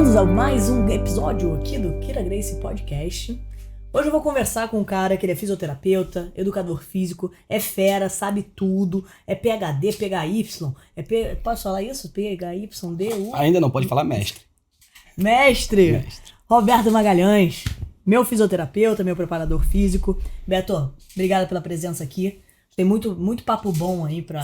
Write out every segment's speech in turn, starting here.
Bem-vindos a mais um episódio aqui do Kira Grace Podcast. Hoje eu vou conversar com um cara que ele é fisioterapeuta, educador físico, é fera, sabe tudo, é PhD, PHY, posso falar isso? PHYD? Ainda não, pode falar mestre. Mestre! Roberto Magalhães, meu fisioterapeuta, meu preparador físico. Beto, obrigado pela presença aqui. Tem muito papo bom aí pra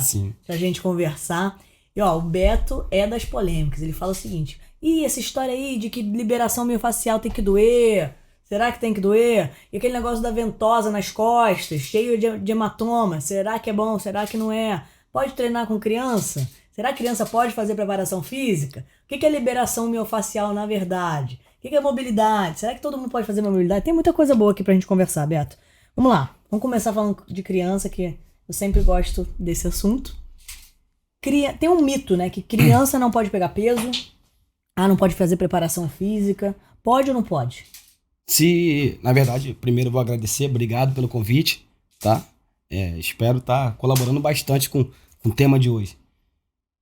gente conversar. E ó, o Beto é das polêmicas. Ele fala o seguinte: essa história aí de que liberação miofascial tem que doer. Será que tem que doer? E aquele negócio da ventosa nas costas, cheio de hematoma. Será que é bom? Será que não é? Pode treinar com criança? Será que criança pode fazer preparação física? O que é liberação miofascial na verdade? O que é mobilidade? Será que todo mundo pode fazer mobilidade? Tem muita coisa boa aqui pra gente conversar, Beto. Vamos lá. Vamos começar falando de criança, que eu sempre gosto desse assunto. Tem um mito, né? Que criança não pode pegar peso. Não pode fazer preparação física. Pode ou não pode? Na verdade, primeiro eu vou agradecer, obrigado pelo convite, tá? Espero estar colaborando bastante com o tema de hoje.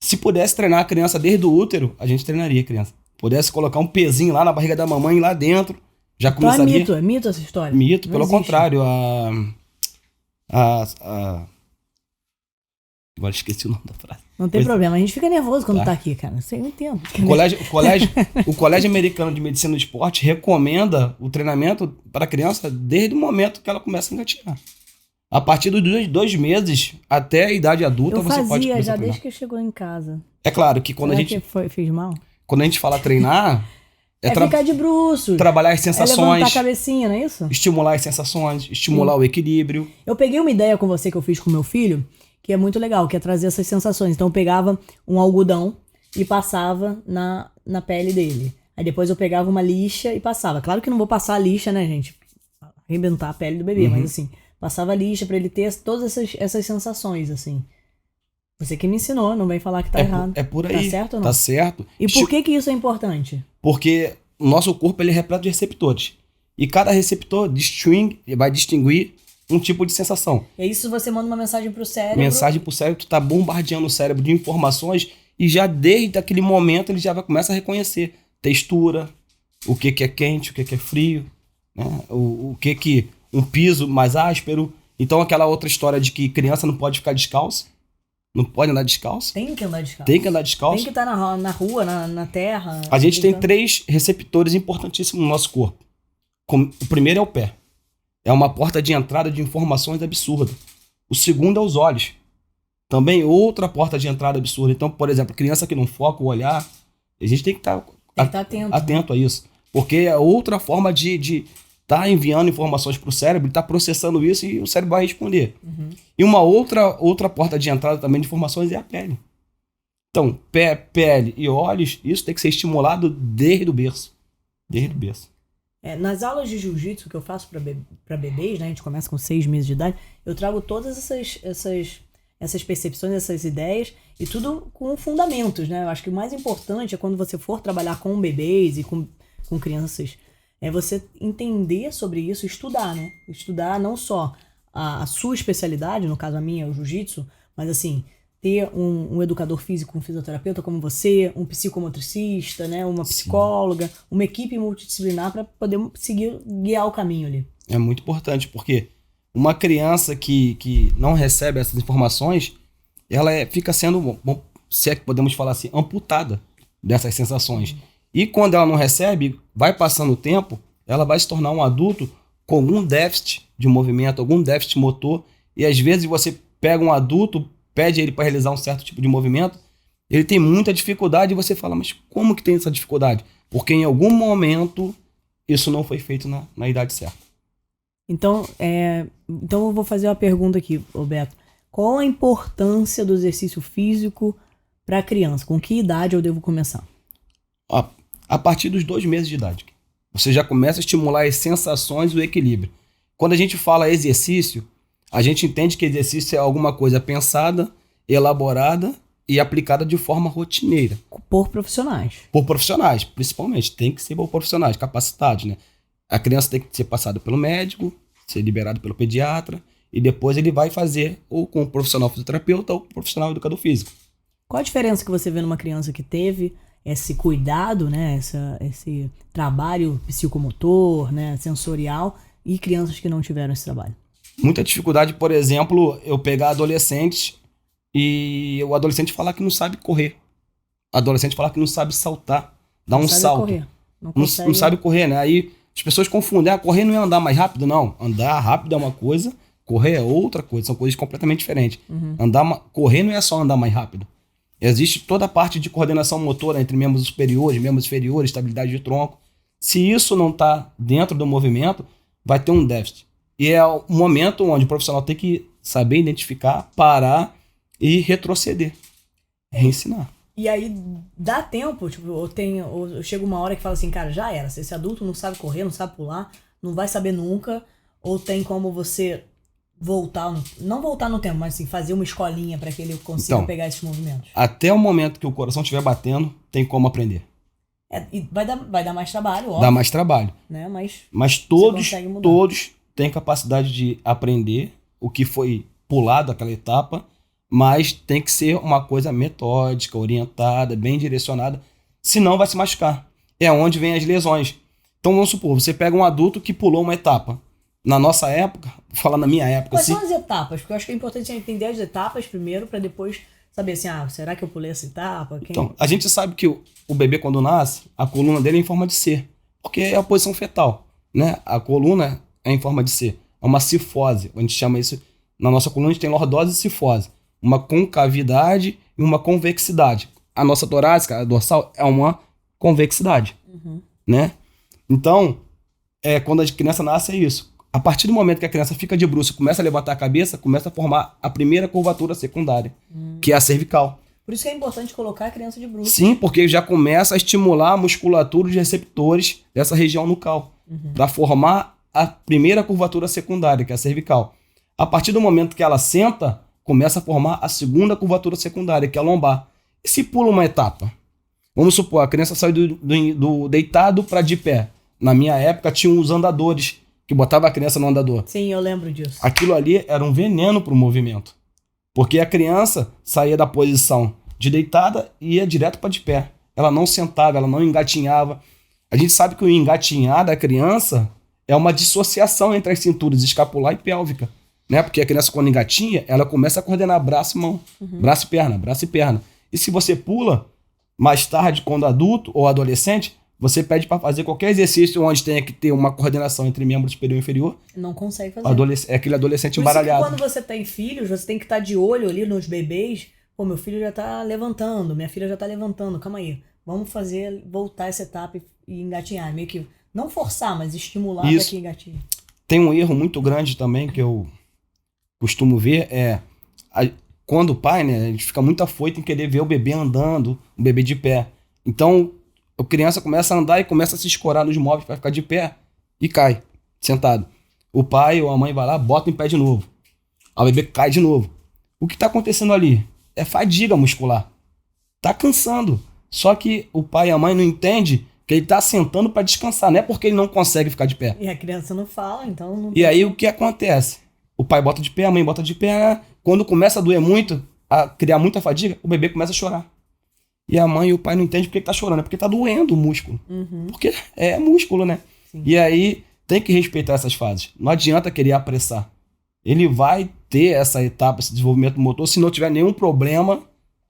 Se pudesse treinar a criança desde o útero, a gente treinaria a criança. Pudesse colocar um pezinho lá na barriga da mamãe, lá dentro, já começaria... Então é mito essa história? Mito, não pelo existe. contrário, Agora esqueci o nome da frase. Não tem problema, a gente fica nervoso quando tá aqui, cara. Isso aí eu entendo. O Colégio Americano de Medicina do Esporte recomenda o treinamento para a criança desde o momento que ela começa a engatinhar. A partir dos 2 meses até a idade adulta, você pode começar a treinar. Eu fazia já desde que chegou em casa. É claro que quando fiz mal? Quando a gente fala treinar... ficar de bruços. Trabalhar as sensações. Levantar a cabecinha, não é isso? Estimular as sensações, estimular o equilíbrio. Eu peguei uma ideia com você que eu fiz com meu filho, que é muito legal, que é trazer essas sensações. Então eu pegava um algodão e passava na pele dele. Aí depois eu pegava uma lixa e passava. Claro que não vou passar a lixa, né, gente? Arrebentar a pele do bebê, mas assim, passava a lixa pra ele ter todas essas sensações, assim. Você que me ensinou, não vem falar que tá errado. É por aí. Tá certo ou não? Tá certo. E por que isso é importante? Porque o nosso corpo ele é repleto de receptores. E cada receptor vai distinguir um tipo de sensação. E isso você manda uma mensagem pro cérebro. Mensagem pro cérebro, tu tá bombardeando o cérebro de informações e já desde aquele momento ele já vai começar a reconhecer textura, o que é quente, o que é frio, né? O que um piso mais áspero. Então aquela outra história de que criança não pode ficar descalça. Não pode andar descalço? Tem que andar descalço. Tem que andar descalço. Tem que estar na rua, na terra. A gente tem 3 receptores importantíssimos no nosso corpo. O primeiro é o pé. É uma porta de entrada de informações absurda. O segundo é os olhos. Também outra porta de entrada absurda. Então, por exemplo, criança que não foca o olhar, a gente tem que estar atento a isso. Porque é outra forma de tá enviando informações para o cérebro, tá processando isso e o cérebro vai responder. E uma outra porta de entrada também de informações é a pele. Então, pé, pele e olhos, isso tem que ser estimulado desde o berço. Desde o berço. Nas aulas de jiu-jitsu que eu faço para bebês, né, a gente começa com 6 meses de idade, eu trago todas essas percepções, essas ideias, e tudo com fundamentos, né? Eu acho que o mais importante é quando você for trabalhar com bebês e com crianças, é você entender sobre isso, estudar, né? Estudar não só a sua especialidade, no caso a minha é o jiu-jitsu, mas assim, ter um educador físico, um fisioterapeuta como você, um psicomotricista, né? Uma psicóloga, uma equipe multidisciplinar para poder guiar o caminho ali. É muito importante, porque uma criança que não recebe essas informações, ela fica sendo, se é que podemos falar assim, amputada dessas sensações. E quando ela não recebe, vai passando o tempo, ela vai se tornar um adulto com algum déficit de movimento, algum déficit motor. E às vezes você pega um adulto, pede ele para realizar um certo tipo de movimento, ele tem muita dificuldade e você fala, mas como que tem essa dificuldade? Porque em algum momento isso não foi feito na idade certa. Então eu vou fazer uma pergunta aqui, Roberto. Qual a importância do exercício físico para a criança? Com que idade eu devo começar? A partir dos 2 meses de idade. Você já começa a estimular as sensações e o equilíbrio. Quando a gente fala exercício, a gente entende que exercício é alguma coisa pensada, elaborada e aplicada de forma rotineira. Por profissionais. Por profissionais, principalmente. Tem que ser por profissionais, capacitados, né? A criança tem que ser passada pelo médico, ser liberado pelo pediatra, e depois ele vai fazer ou com o profissional fisioterapeuta ou com o profissional educador físico. Qual a diferença que você vê numa criança que teve esse cuidado, né? Esse trabalho psicomotor, né? Sensorial, e crianças que não tiveram esse trabalho? Muita dificuldade, por exemplo, eu pegar adolescentes e o adolescente falar que não sabe correr. Adolescente falar que não sabe saltar, dar um salto. Correr. Não sabe correr, né? Aí as pessoas confundem, correr não é andar mais rápido, não. Andar rápido é uma coisa, correr é outra coisa, são coisas completamente diferentes. Correr não é só andar mais rápido. Existe toda a parte de coordenação motora entre membros superiores, membros inferiores, estabilidade de tronco. Se isso não está dentro do movimento, vai ter um déficit. E é o momento onde o profissional tem que saber identificar, parar e retroceder, reensinar. E aí dá tempo, tipo, ou chega uma hora que fala assim, cara, já era. Se esse adulto não sabe correr, não sabe pular, não vai saber nunca, ou tem como você não voltar no tempo, mas assim, fazer uma escolinha para que ele consiga pegar esses movimentos. Até o momento que o coração estiver batendo, tem como aprender. E vai dar mais trabalho, óbvio. Dá mais trabalho. Né? Mas todos têm capacidade de aprender o que foi pulado, aquela etapa, mas tem que ser uma coisa metódica, orientada, bem direcionada, senão vai se machucar. É onde vem as lesões. Então vamos supor, você pega um adulto que pulou uma etapa. Na nossa época, vou falar na minha época... Quais são as etapas? Porque eu acho que é importante entender as etapas primeiro, para depois saber assim, será que eu pulei essa etapa? Então, a gente sabe que o bebê quando nasce, a coluna dele é em forma de C, porque é a posição fetal, né? A coluna é em forma de C, é uma cifose, a gente chama isso, na nossa coluna a gente tem lordose e cifose, uma concavidade e uma convexidade. A nossa torácica, a dorsal, é uma convexidade, né? Então, quando a criança nasce é isso. A partir do momento que a criança fica de bruço e começa a levantar a cabeça, começa a formar a primeira curvatura secundária, que é a cervical. Por isso que é importante colocar a criança de bruço. Sim, porque já começa a estimular a musculatura de receptores dessa região nucal, para formar a primeira curvatura secundária, que é a cervical. A partir do momento que ela senta, começa a formar a segunda curvatura secundária, que é a lombar. E se pula uma etapa? Vamos supor, a criança saiu do deitado para de pé. Na minha época tinha uns andadores, que botava a criança no andador. Sim, eu lembro disso. Aquilo ali era um veneno para o movimento. Porque a criança saía da posição de deitada e ia direto para de pé. Ela não sentava, ela não engatinhava. A gente sabe que o engatinhar da criança é uma dissociação entre as cinturas escapular e pélvica. Né? Porque a criança, quando engatinha, ela começa a coordenar braço e mão. Braço e perna, braço e perna. E se você pula, mais tarde, quando adulto ou adolescente, você pede para fazer qualquer exercício onde tenha que ter uma coordenação entre membro superior e inferior. Não consegue fazer. É aquele adolescente embaralhado. Por isso que quando você tem filhos, você tem que estar de olho ali nos bebês. Pô, meu filho já tá levantando, minha filha já tá levantando. Calma aí. Vamos voltar essa etapa e engatinhar. Meio que, não forçar, mas estimular para que engatinhe. Tem um erro muito grande também que eu costumo ver, quando o pai, né, a gente fica muito afoito em querer ver o bebê andando, o bebê de pé. Então, a criança começa a andar e começa a se escorar nos móveis para ficar de pé e cai, sentado. O pai ou a mãe vai lá, bota em pé de novo. O bebê cai de novo. O que está acontecendo ali? É fadiga muscular. Tá cansando. Só que o pai e a mãe não entendem que ele tá sentando para descansar. Não é porque ele não consegue ficar de pé. E a criança não fala, então... Não... E aí o que acontece? O pai bota de pé, a mãe bota de pé. Quando começa a doer muito, a criar muita fadiga, o bebê começa a chorar. E a mãe e o pai não entendem porque ele tá chorando. É porque tá doendo o músculo. Porque é músculo, né? Sim. E aí tem que respeitar essas fases. Não adianta querer apressar. Ele vai ter essa etapa, esse desenvolvimento motor. Se não tiver nenhum problema,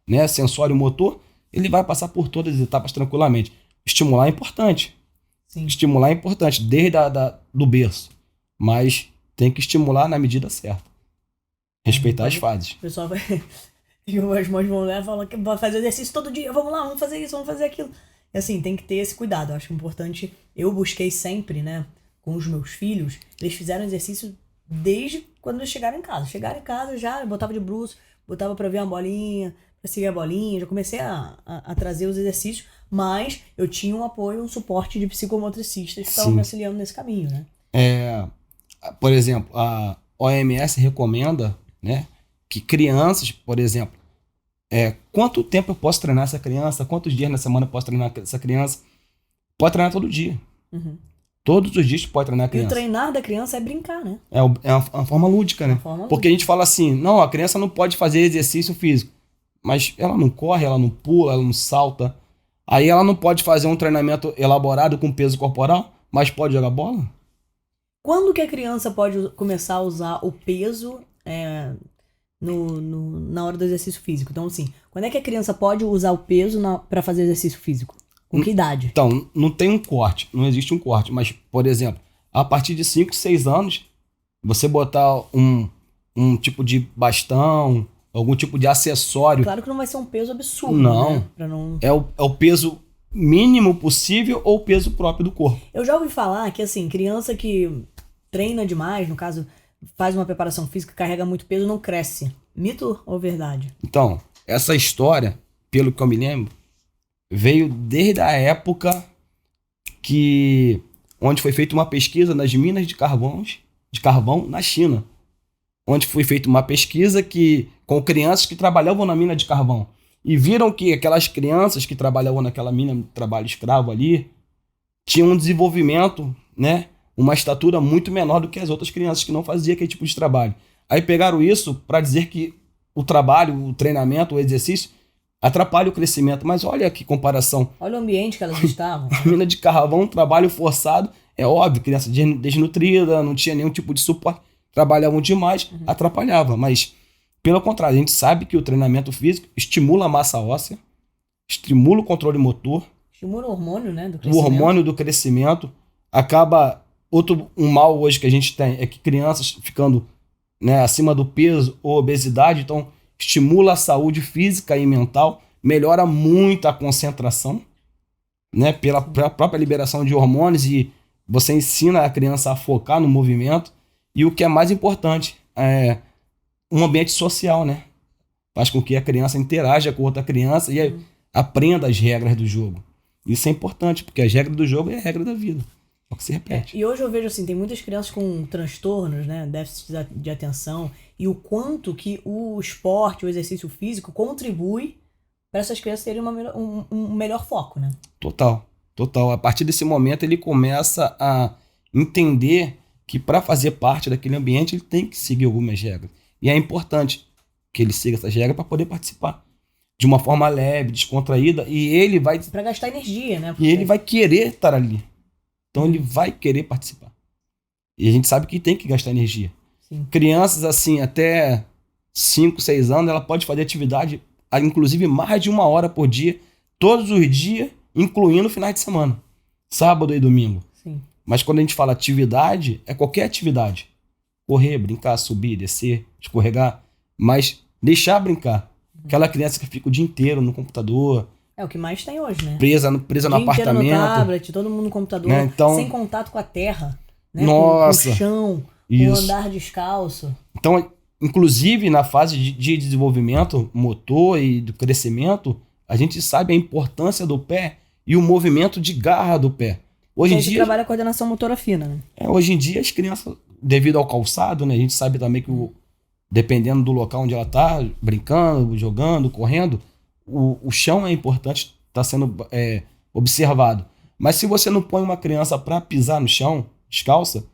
né, sensório motor, ele vai passar por todas as etapas tranquilamente. Estimular é importante. Sim. Estimular é importante, desde do berço. Mas tem que estimular na medida certa. Respeitar as fases. O pessoal vai... E as mães vão lá e falam que vai fazer exercício todo dia. Vamos lá, vamos fazer isso, vamos fazer aquilo. E assim, tem que ter esse cuidado. Eu acho importante. Eu busquei sempre, né, com os meus filhos, eles fizeram exercício desde quando eles chegaram em casa. Chegaram em casa já, eu botava de bruço, botava pra ver uma bolinha, pra seguir a bolinha. Já comecei a trazer os exercícios, mas eu tinha um apoio, um suporte de psicomotricistas que estavam me auxiliando nesse caminho, né? Por exemplo, a OMS recomenda, né, que crianças, por exemplo, quanto tempo eu posso treinar essa criança? Quantos dias na semana eu posso treinar essa criança? Pode treinar todo dia. Todos os dias pode treinar a criança. E o treinar da criança é brincar, né? É uma forma lúdica, né? Porque a gente fala assim, não, a criança não pode fazer exercício físico. Mas ela não corre, ela não pula, ela não salta. Aí ela não pode fazer um treinamento elaborado com peso corporal, mas pode jogar bola? Quando que a criança pode começar a usar o peso na hora do exercício físico? Então, assim, quando é que a criança pode usar o peso para fazer exercício físico? Com que idade? Então, não tem um corte, não existe um corte. Mas, por exemplo, a partir de 5, 6 anos, você botar um tipo de bastão, algum tipo de acessório... Claro que não vai ser um peso absurdo, não. Né? Não... É o peso mínimo possível ou o peso próprio do corpo. Eu já ouvi falar que, assim, criança que treina demais, no caso, faz uma preparação física, carrega muito peso, não cresce. Mito ou verdade? Então, essa história, pelo que eu me lembro, veio desde a época onde foi feita uma pesquisa nas minas de carvão na China. Onde foi feita uma pesquisa com crianças que trabalhavam na mina de carvão. E viram que aquelas crianças que trabalhavam naquela mina de trabalho escravo ali tinham um desenvolvimento, né? Uma estatura muito menor do que as outras crianças que não faziam aquele tipo de trabalho. Aí pegaram isso para dizer que o trabalho, o treinamento, o exercício atrapalha o crescimento. Mas olha que comparação. Olha o ambiente que elas estavam. A mina de carvão, trabalho forçado, é óbvio, criança desnutrida, não tinha nenhum tipo de suporte, trabalhavam demais, atrapalhava. Mas, pelo contrário, a gente sabe que o treinamento físico estimula a massa óssea, estimula o controle motor, estimula o hormônio, né, do crescimento. O hormônio do crescimento. Acaba... Um mal hoje que a gente tem é que crianças ficando, né, acima do peso ou obesidade, então estimula a saúde física e mental, melhora muito a concentração, né, pela própria liberação de hormônios, e você ensina a criança a focar no movimento. E o que é mais importante é um ambiente social, né? Faz com que a criança interaja com outra criança e aprenda as regras do jogo. Isso é importante, porque as regras do jogo é a regra da vida. É o que se repete. E hoje eu vejo assim, tem muitas crianças com transtornos, né, déficit de atenção, e o quanto que o esporte, o exercício físico contribui para essas crianças terem um melhor foco, né? Total. A partir desse momento ele começa a entender que para fazer parte daquele ambiente ele tem que seguir algumas regras. E é importante que ele siga essas regras para poder participar de uma forma leve, descontraída, e ele vai... Para gastar energia, né? Porque... E ele vai querer estar ali. Então ele vai querer participar. E a gente sabe que tem que gastar energia. Sim. Crianças assim, até 5, 6 anos, ela pode fazer atividade, inclusive mais de 1 hora por dia, todos os dias, incluindo finais de semana. Sábado e domingo. Sim. Mas quando a gente fala atividade, é qualquer atividade. Correr, brincar, subir, descer, escorregar. Mas deixar brincar. Aquela criança que fica o dia inteiro no computador... É o que mais tem hoje, né? Presa no apartamento. No tablet, todo mundo no computador, né? Então, sem contato com a terra, né? Nossa, com o chão, com o andar descalço. Então, inclusive na fase de desenvolvimento motor e do crescimento, a gente sabe a importância do pé e o movimento de garra do pé. Hoje em dia trabalha a coordenação motora fina, né? Hoje em dia as crianças, devido ao calçado, né? A gente sabe também que dependendo do local onde ela tá, brincando, jogando, correndo, o chão é importante, está sendo observado. Mas se você não põe uma criança para pisar no chão, descalça,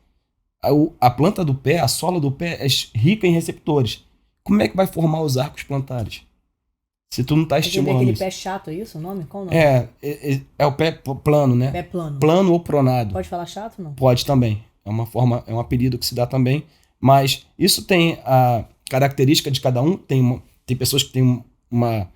a planta do pé, a sola do pé é rica em receptores. Como é que vai formar os arcos plantares? Se tu não está estimulando aquele isso. pé chato, é isso o nome? Qual o nome? É o pé plano, né? Pé plano. Plano ou pronado. Pode falar chato, não? Pode também. É um apelido que se dá também. Mas isso tem a característica de cada um. Tem pessoas que têm uma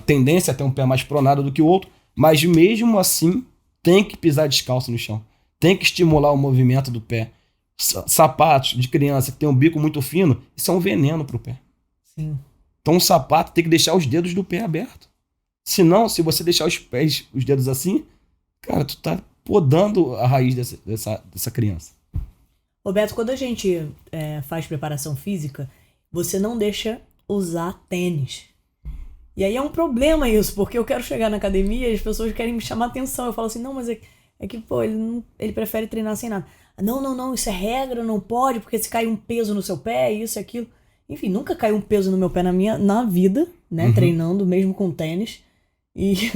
tendência a ter um pé mais pronado do que o outro, mas mesmo assim tem que pisar descalço no chão, tem que estimular o movimento do pé. Sapatos de criança que tem um bico muito fino, isso é um veneno pro pé. Sim. Então o sapato tem que deixar os dedos do pé abertos. Senão, se você deixar os dedos assim, cara, tu tá podando a raiz dessa criança. Roberto, quando a gente faz preparação física, você não deixa usar tênis. E aí é um problema isso, porque eu quero chegar na academia e as pessoas querem me chamar atenção. Eu falo assim, não, mas é que, pô, ele prefere treinar sem nada. Não, isso é regra, não pode, porque se cai um peso no seu pé, isso e aquilo. Enfim, nunca caiu um peso no meu pé na vida, né, treinando, mesmo com tênis. E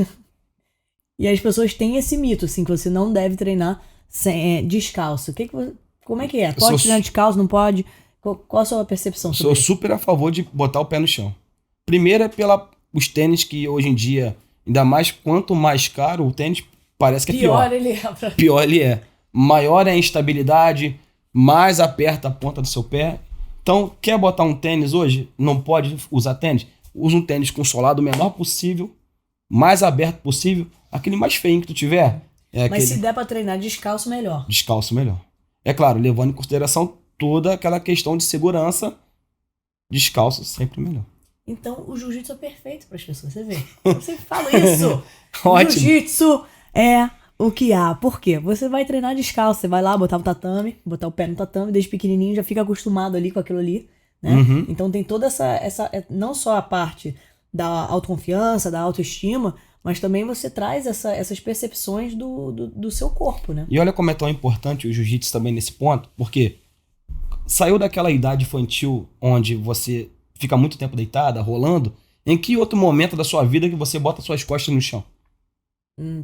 as pessoas têm esse mito, assim, que você não deve treinar descalço. Como é que é? Pode treinar descalço, não pode? Qual a sua percepção sobre isso? Sou super a favor de botar o pé no chão. Primeiro é os tênis que hoje em dia Ainda mais quanto mais caro o tênis, parece que é pior. Pior ele é. Maior é a instabilidade, mais aperta a ponta do seu pé. Então, quer botar um tênis hoje? Não pode usar tênis? Usa um tênis com solado o menor possível, mais aberto possível, aquele mais feio que tu tiver. Mas se der pra treinar descalço, melhor. Descalço, melhor. É claro, levando em consideração toda aquela questão de segurança, descalço sempre melhor. Então, o jiu-jitsu é perfeito para as pessoas, você vê. Eu sempre falo isso. Ótimo. O jiu-jitsu é o que há. Por quê? Você vai treinar descalço, você vai lá botar o tatame, botar o pé no tatame, desde pequenininho já fica acostumado ali com aquilo ali, né? Uhum. Então tem toda essa não só a parte da autoconfiança, da autoestima, mas também você traz essas percepções do seu corpo, né? E olha como é tão importante o jiu-jitsu também nesse ponto, porque saiu daquela idade infantil onde você fica muito tempo deitada, rolando, em que outro momento da sua vida que você bota suas costas no chão?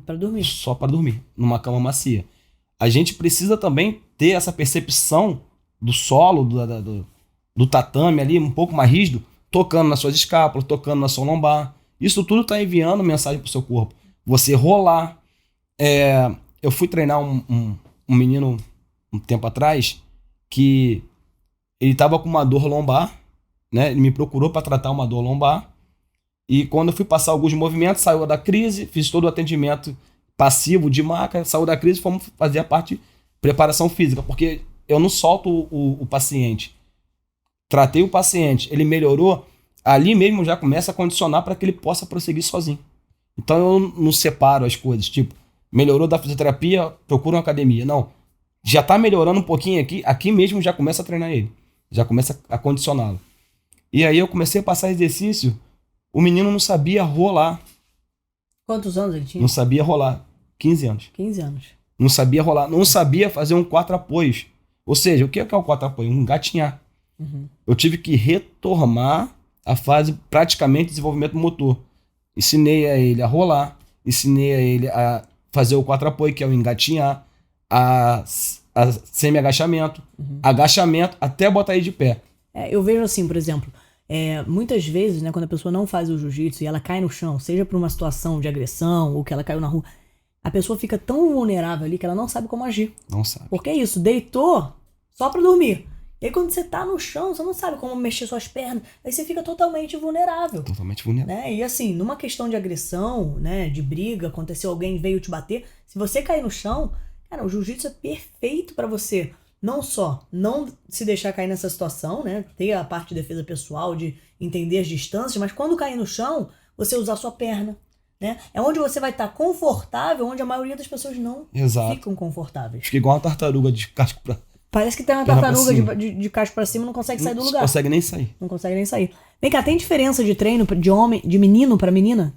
Para dormir. Só para dormir, numa cama macia. A gente precisa também ter essa percepção do solo, do tatame ali, um pouco mais rígido, tocando nas suas escápulas, tocando na sua lombar. Isso tudo está enviando mensagem pro seu corpo. Você rolar. Eu fui treinar um menino um tempo atrás que ele tava com uma dor lombar, né? Ele me procurou para tratar uma dor lombar. E quando eu fui passar alguns movimentos, saiu da crise, fiz todo o atendimento passivo de maca, saiu da crise e fomos fazer a parte de preparação física, porque eu não solto o paciente. Tratei o paciente, ele melhorou, ali mesmo já começa a condicionar para que ele possa prosseguir sozinho. Então eu não separo as coisas, tipo, melhorou da fisioterapia, procura uma academia. Não, já tá melhorando um pouquinho aqui mesmo já começa a treinar ele, já começa a condicioná-lo. E aí eu comecei a passar exercício, o menino não sabia rolar. Quantos anos ele tinha? Não sabia rolar, 15 anos. 15 anos. Não sabia rolar, não sabia fazer um 4 apoios. Ou seja, o que é o 4 apoio? Um gatinhar. Uhum. Eu tive que retomar a fase praticamente de desenvolvimento motor. Ensinei a ele a rolar, ensinei a ele a fazer o 4 apoio, que é o engatinhar, a semi-agachamento, agachamento, até botar ele de pé. Eu vejo assim, por exemplo, muitas vezes, né, quando a pessoa não faz o jiu-jitsu e ela cai no chão, seja por uma situação de agressão ou que ela caiu na rua, a pessoa fica tão vulnerável ali que ela não sabe como agir. Não sabe. Porque é isso, deitou só pra dormir. E aí quando você tá no chão, você não sabe como mexer suas pernas, aí você fica totalmente vulnerável. Totalmente vulnerável. Né? E assim, numa questão de agressão, né, de briga, aconteceu, alguém veio te bater, se você cair no chão, cara, o jiu-jitsu é perfeito pra você não só não se deixar cair nessa situação, né, ter a parte de defesa pessoal, de entender as distâncias, mas quando cair no chão, você usar sua perna, né? É onde você vai estar confortável, onde a maioria das pessoas não ficam confortáveis. Fica igual uma tartaruga de casco pra... Parece que tem uma tartaruga de casco pra cima e não consegue sair do lugar. Não consegue nem sair. Não consegue nem sair. Vem cá, tem diferença de treino de homem, de menino pra menina?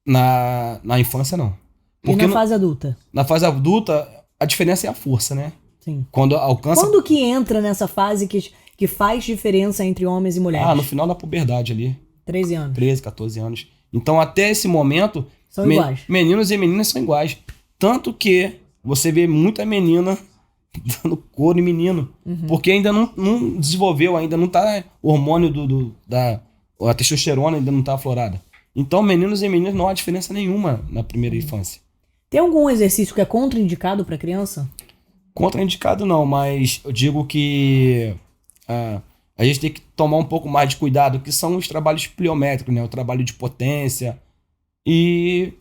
Na infância, não. Porque e na fase adulta? Na fase adulta, a diferença é a força, né? Sim. Quando alcança... Quando que entra nessa fase que faz diferença entre homens e mulheres? No final da puberdade ali. 13 anos. 13, 14 anos. Então, até esse momento... São iguais. Meninos e meninas são iguais. Tanto que você vê muita menina dando couro em menino. Porque ainda não desenvolveu, ainda não tá... O hormônio a testosterona ainda não tá aflorada. Então, meninos e meninas não há diferença nenhuma na primeira infância. Tem algum exercício que é contraindicado para criança? Contraindicado não, mas eu digo que a gente tem que tomar um pouco mais de cuidado, que são os trabalhos pliométricos, né? O trabalho de potência e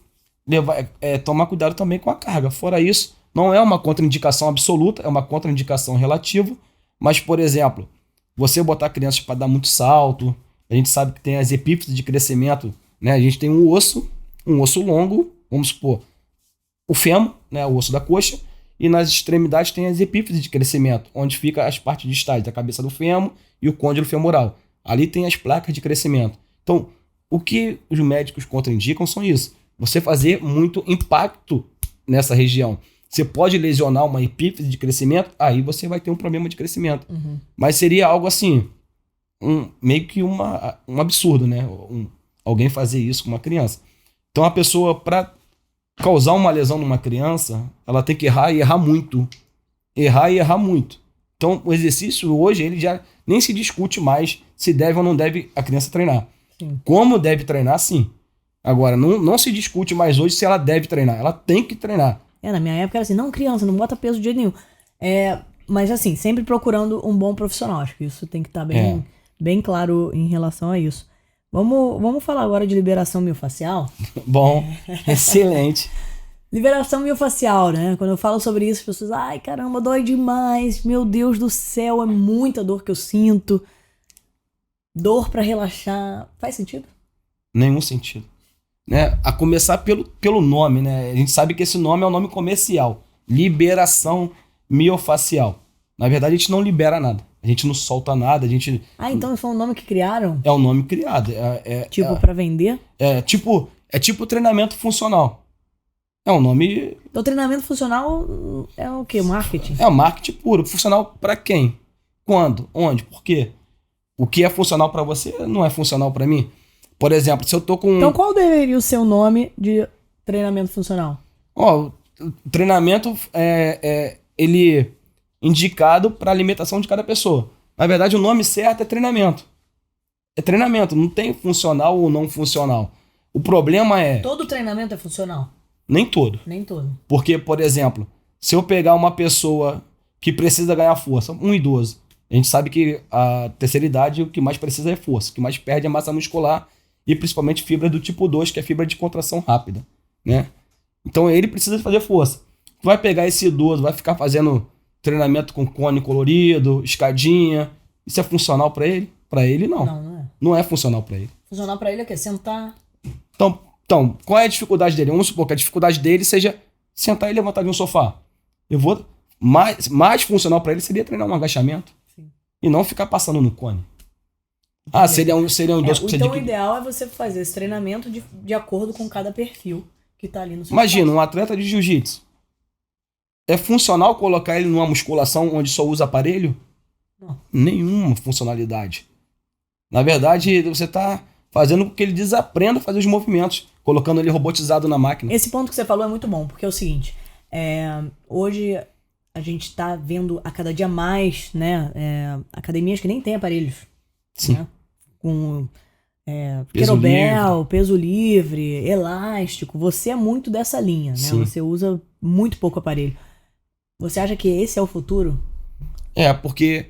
tomar cuidado também com a carga. Fora isso, não é uma contraindicação absoluta, é uma contraindicação relativa, mas, por exemplo, você botar crianças para dar muito salto, a gente sabe que tem as epífises de crescimento, né? A gente tem um osso longo, vamos supor, o fêmur, né? O osso da coxa, e nas extremidades tem as epífises de crescimento, onde fica as partes distais da cabeça do fêmur e o côndilo femoral. Ali tem as placas de crescimento. Então, o que os médicos contraindicam são isso. Você fazer muito impacto nessa região. Você pode lesionar uma epífise de crescimento, aí você vai ter um problema de crescimento. Mas seria algo assim, meio que um absurdo, né? Alguém fazer isso com uma criança. Então, a pessoa, para causar uma lesão numa criança, ela tem que errar e errar muito. Errar e errar muito. Então, o exercício hoje, ele já nem se discute mais se deve ou não deve a criança treinar. Sim. Como deve treinar, sim. Agora, não se discute mais hoje se ela deve treinar. Ela tem que treinar. Na minha época era assim, não, criança, não bota peso de jeito nenhum. Mas assim, sempre procurando um bom profissional. Acho que isso tem que estar bem claro em relação a isso. Vamos falar agora de liberação miofascial? Bom, excelente. Liberação miofascial, né? Quando eu falo sobre isso, as pessoas, ai caramba, dói demais. Meu Deus do céu, é muita dor que eu sinto. Dor pra relaxar. Faz sentido? Nenhum sentido. Né? A começar pelo nome, né? A gente sabe que esse nome é um nome comercial. Liberação miofascial. Na verdade, a gente não libera nada. A gente não solta nada, a gente... então foi um nome que criaram? É um nome criado. Pra vender? É tipo treinamento funcional. É um nome... O treinamento funcional é o quê? Marketing? É marketing puro. Funcional pra quem? Quando? Onde? Por quê? O que é funcional pra você não é funcional pra mim. Por exemplo, se eu tô com... Então qual deveria ser o nome de treinamento funcional? O treinamento ele indicado para alimentação de cada pessoa. Na verdade, o nome certo é treinamento. É treinamento, não tem funcional ou não funcional. O problema é... Todo treinamento é funcional? Nem todo. Nem todo. Porque, por exemplo, se eu pegar uma pessoa que precisa ganhar força, um idoso, a gente sabe que a terceira idade o que mais precisa é força, o que mais perde é massa muscular e principalmente fibra do tipo 2, que é fibra de contração rápida, né? Então ele precisa fazer força. Tu vai pegar esse idoso, vai ficar fazendo treinamento com cone colorido, escadinha. Isso é funcional pra ele? Pra ele, não. Não é. Não é funcional pra ele. Funcional pra ele é o quê? Sentar. Então, qual é a dificuldade dele? Vamos supor que a dificuldade dele seja sentar e levantar de um sofá. Eu vou... Mais funcional pra ele seria treinar um agachamento. Sim. E não ficar passando no cone. Seria um idoso que Então o ideal é você fazer esse treinamento de acordo com cada perfil que tá ali no seu Imagina, espaço. um atleta de jiu-jitsu. É funcional colocar ele numa musculação onde só usa aparelho? Não. Nenhuma funcionalidade. Na verdade, você tá fazendo com que ele desaprenda a fazer os movimentos, colocando ele robotizado na máquina. Esse ponto que você falou é muito bom, porque é o seguinte, hoje a gente tá vendo a cada dia mais, né, academias que nem tem aparelhos. Sim. Né, com kettlebell, peso livre, elástico. Você é muito dessa linha, né? Sim. Você usa muito pouco aparelho. Você acha que esse é o futuro? Porque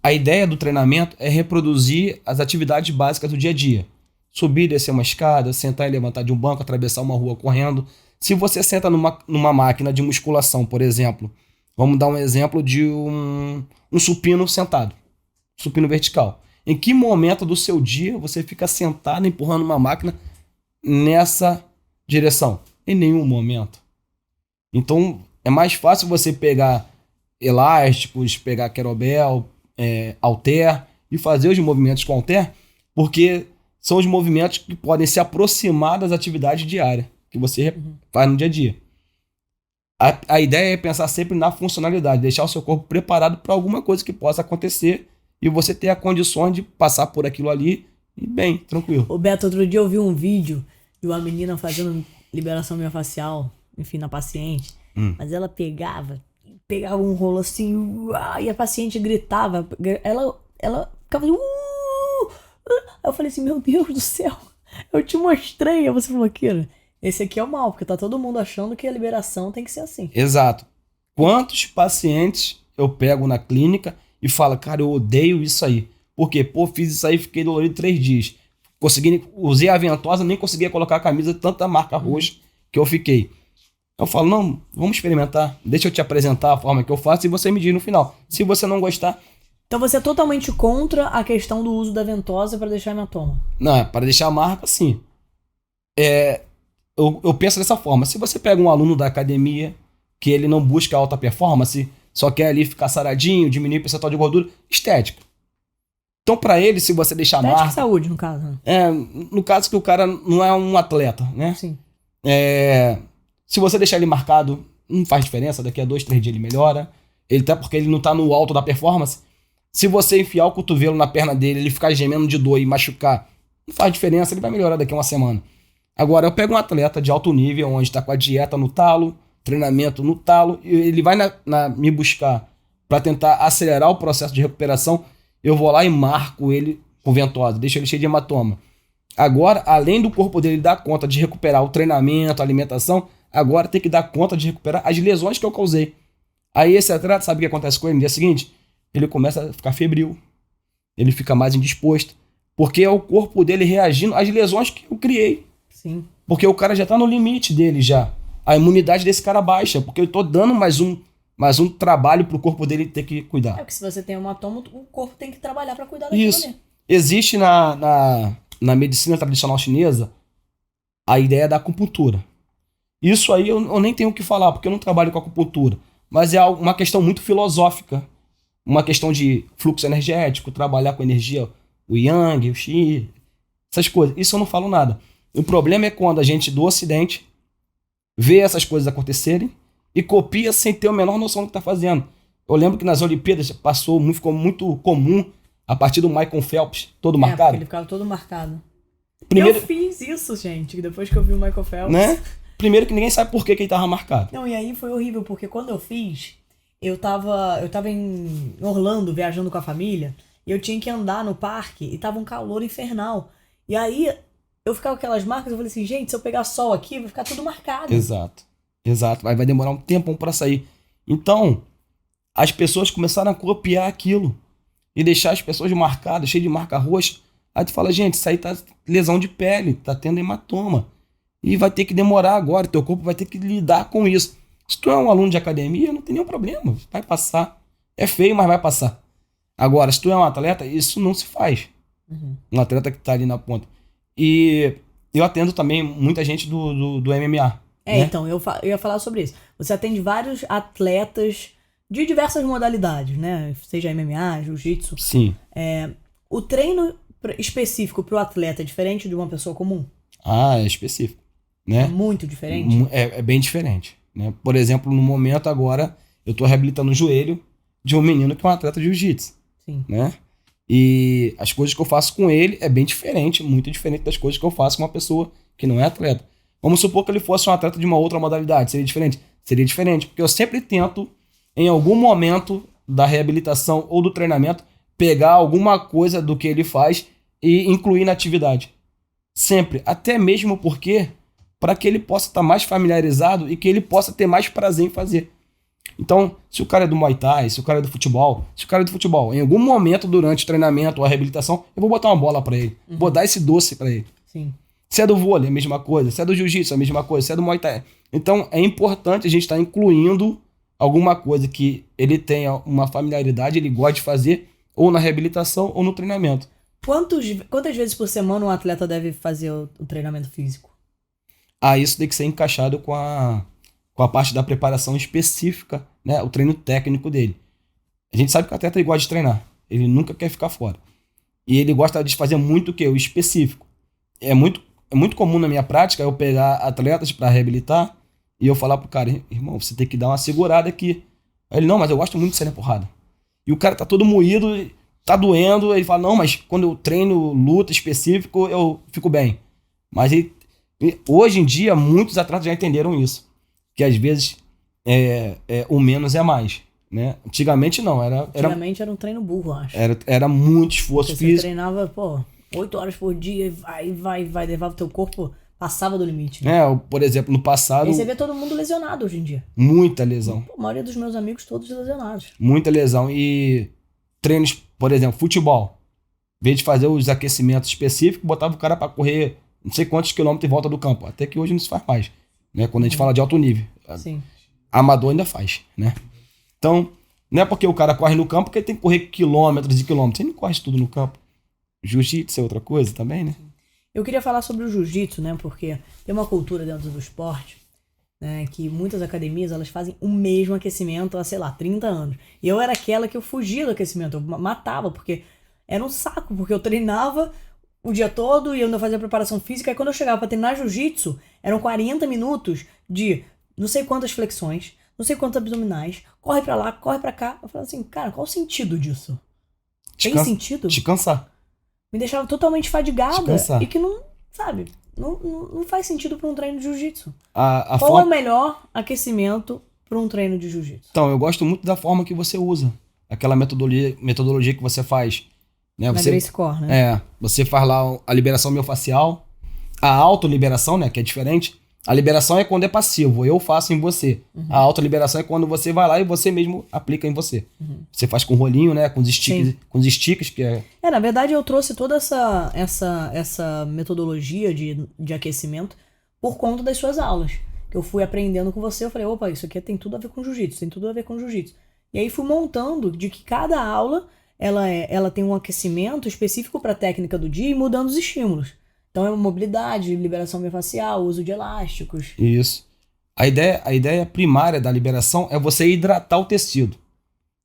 a ideia do treinamento é reproduzir as atividades básicas do dia a dia. Subir, descer uma escada, sentar e levantar de um banco, atravessar uma rua correndo. Se você senta numa máquina de musculação, por exemplo, vamos dar um exemplo de um supino sentado, supino vertical. Em que momento do seu dia você fica sentado empurrando uma máquina nessa direção? Em nenhum momento. Então, é mais fácil você pegar elásticos, pegar kettlebell, halter e fazer os movimentos com halter, porque são os movimentos que podem se aproximar das atividades diárias que você faz no dia a dia. A ideia é pensar sempre na funcionalidade, deixar o seu corpo preparado para alguma coisa que possa acontecer e você ter a condição de passar por aquilo ali e bem, tranquilo. Ô Beto, outro dia eu vi um vídeo de uma menina fazendo liberação miofascial, enfim, na paciente, mas ela pegava um rolo assim, e a paciente gritava, ela ficava assim, Aí eu falei assim, meu Deus do céu, eu te mostrei, aí você falou aquilo. Esse aqui é o mal, porque tá todo mundo achando que a liberação tem que ser assim. Exato. Quantos pacientes eu pego na clínica e falo, cara, eu odeio isso aí. Por quê? Fiz isso aí, fiquei dolorido 3 dias. Usei a ventosa, nem conseguia colocar a camisa, tanta marca roxa que eu fiquei. Eu falo, não, vamos experimentar. Deixa eu te apresentar a forma que eu faço e você me diz no final. Se você não gostar... Então você é totalmente contra a questão do uso da ventosa para deixar hematoma? Não, para deixar a marca, sim. Eu penso dessa forma. Se você pega um aluno da academia que ele não busca alta performance, só quer ali ficar saradinho, diminuir o percentual de gordura, estética. Então, para ele, se você deixar a marca... Estética e saúde, no caso. Né? No caso que o cara não é um atleta, né? Sim. Se você deixar ele marcado, não faz diferença. Daqui a 2, 3 dias ele melhora. Porque ele não tá no alto da performance. Se você enfiar o cotovelo na perna dele, ele ficar gemendo de dor e machucar, não faz diferença, ele vai melhorar daqui a uma semana. Agora, eu pego um atleta de alto nível, onde está com a dieta no talo, treinamento no talo, e ele vai me buscar para tentar acelerar o processo de recuperação, eu vou lá e marco ele com ventosa, deixo ele cheio de hematoma. Agora, além do corpo dele dar conta de recuperar o treinamento, a alimentação, agora tem que dar conta de recuperar as lesões que eu causei. Aí esse atleta, sabe o que acontece com ele no dia seguinte? Ele começa a ficar febril, ele fica mais indisposto, porque é o corpo dele reagindo às lesões que eu criei. Sim. Porque o cara já tá no limite dele já. A imunidade desse cara baixa, porque eu tô dando mais um trabalho pro corpo dele ter que cuidar. É porque se você tem um hematoma, o corpo tem que trabalhar para cuidar daquilo. Isso. Existe na medicina tradicional chinesa a ideia da acupuntura. Isso aí eu nem tenho o que falar, porque eu não trabalho com acupuntura. Mas é uma questão muito filosófica. Uma questão de fluxo energético, trabalhar com energia, o yang, o qi, essas coisas. Isso eu não falo nada. O problema é quando a gente do Ocidente vê essas coisas acontecerem e copia sem ter a menor noção do que está fazendo. Eu lembro que nas Olimpíadas ficou muito comum a partir do Michael Phelps, todo marcado. Ele ficava todo marcado. Primeiro, eu fiz isso, gente, depois que eu vi o Michael Phelps. Né? Primeiro que ninguém sabe por que ele tava marcado. Não, e aí foi horrível, porque quando eu fiz, eu tava em Orlando viajando com a família, e eu tinha que andar no parque, e tava um calor infernal. E aí, eu ficava com aquelas marcas, eu falei assim, gente, se eu pegar sol aqui, vai ficar tudo marcado. Exato. Vai demorar um tempão pra sair. Então, as pessoas começaram a copiar aquilo, e deixar as pessoas marcadas, cheias de marca roxa. Aí tu fala, gente, isso aí tá lesão de pele, tá tendo hematoma. E vai ter que demorar agora, teu corpo vai ter que lidar com isso. Se tu é um aluno de academia, não tem nenhum problema, vai passar. É feio, mas vai passar. Agora, se tu é um atleta, isso não se faz. Uhum. Um atleta que tá ali na ponta. E eu atendo também muita gente do MMA. Né? Então, eu ia falar sobre isso. Você atende vários atletas de diversas modalidades, né? Seja MMA, jiu-jitsu. Sim. O treino específico pro atleta é diferente de uma pessoa comum? É específico. Né? É muito diferente? É bem diferente. Né? Por exemplo, no momento agora, eu tô reabilitando o joelho de um menino que é um atleta de jiu-jitsu. Sim. Né? E as coisas que eu faço com ele é bem diferente, muito diferente das coisas que eu faço com uma pessoa que não é atleta. Vamos supor que ele fosse um atleta de uma outra modalidade. Seria diferente? Seria diferente, porque eu sempre tento, em algum momento da reabilitação ou do treinamento, pegar alguma coisa do que ele faz e incluir na atividade. Sempre. Até mesmo porque, para que ele possa estar mais familiarizado e que ele possa ter mais prazer em fazer. Então, se o cara é do Muay Thai, se o cara é do futebol, em algum momento durante o treinamento ou a reabilitação, eu vou botar uma bola para ele. Uhum. Vou dar esse doce para ele. Sim. Se é do vôlei, é a mesma coisa. Se é do jiu-jitsu, é a mesma coisa. Se é do Muay Thai. Então, é importante a gente estar incluindo alguma coisa que ele tenha uma familiaridade, ele gosta de fazer, ou na reabilitação ou no treinamento. Quantas vezes por semana um atleta deve fazer o treinamento físico? Isso tem que ser encaixado com a parte da preparação específica, né? O treino técnico dele. A gente sabe que o atleta ele gosta de treinar. Ele nunca quer ficar fora. E ele gosta de fazer muito o quê? O específico. É muito comum na minha prática eu pegar atletas para reabilitar e eu falar pro cara, irmão, você tem que dar uma segurada aqui. Aí ele, não, mas eu gosto muito de sair na porrada. E o cara tá todo moído, tá doendo, ele fala, não, mas quando eu treino luta específico, eu fico bem. Mas hoje em dia, muitos atletas já entenderam isso. Que às vezes o menos é mais. Né? Antigamente não. Antigamente era um treino burro, acho. Era muito esforço físico. Você treinava, 8 horas por dia, vai, levava o teu corpo, passava do limite. Né? Por exemplo, no passado... E você vê todo mundo lesionado hoje em dia. Muita lesão. A maioria dos meus amigos, todos lesionados. Muita lesão. E treinos, por exemplo, futebol. Em vez de fazer os aquecimentos específicos, botava o cara para correr não sei quantos quilômetros em volta do campo. Até que hoje não se faz mais. Né? Quando a gente fala de alto nível. Sim. Amador ainda faz. Né? Então, não é porque o cara corre no campo que ele tem que correr quilômetros e quilômetros. Ele não corre tudo no campo. Jiu-jitsu é outra coisa também, né? Eu queria falar sobre o jiu-jitsu, né? Porque tem uma cultura dentro do esporte, né? Que muitas academias, elas fazem o mesmo aquecimento há, 30 anos. E eu era aquela que eu fugia do aquecimento. Eu matava, porque era um saco. Porque eu treinava o dia todo e eu ainda fazia preparação física. E quando eu chegava pra treinar jiu-jitsu, eram 40 minutos de não sei quantas flexões, não sei quantos abdominais. Corre pra lá, corre pra cá. Eu falava assim, cara, qual o sentido disso? Tem sentido? Te cansar. Me deixava totalmente fadigada e que não, sabe, não faz sentido para um treino de jiu-jitsu. Qual é o melhor aquecimento para um treino de jiu-jitsu? Então, eu gosto muito da forma que você usa. Aquela metodologia que você faz Né? Na Gracie Core, né? Você faz lá a liberação miofascial, a autoliberação, né, que é diferente. A liberação é quando é passivo, eu faço em você. A autoliberação é quando você vai lá e você mesmo aplica em você. Você faz com rolinho, né, com os sticks, que é... Na verdade eu trouxe toda essa metodologia de aquecimento por conta das suas aulas. Que eu fui aprendendo com você, eu falei, opa, isso aqui tem tudo a ver com jiu-jitsu, tem tudo a ver com jiu-jitsu. E aí fui montando de que cada aula, ela tem um aquecimento específico para a técnica do dia e mudando os estímulos. Então é mobilidade, liberação miofascial, uso de elásticos. Isso. A ideia primária da liberação é você hidratar o tecido.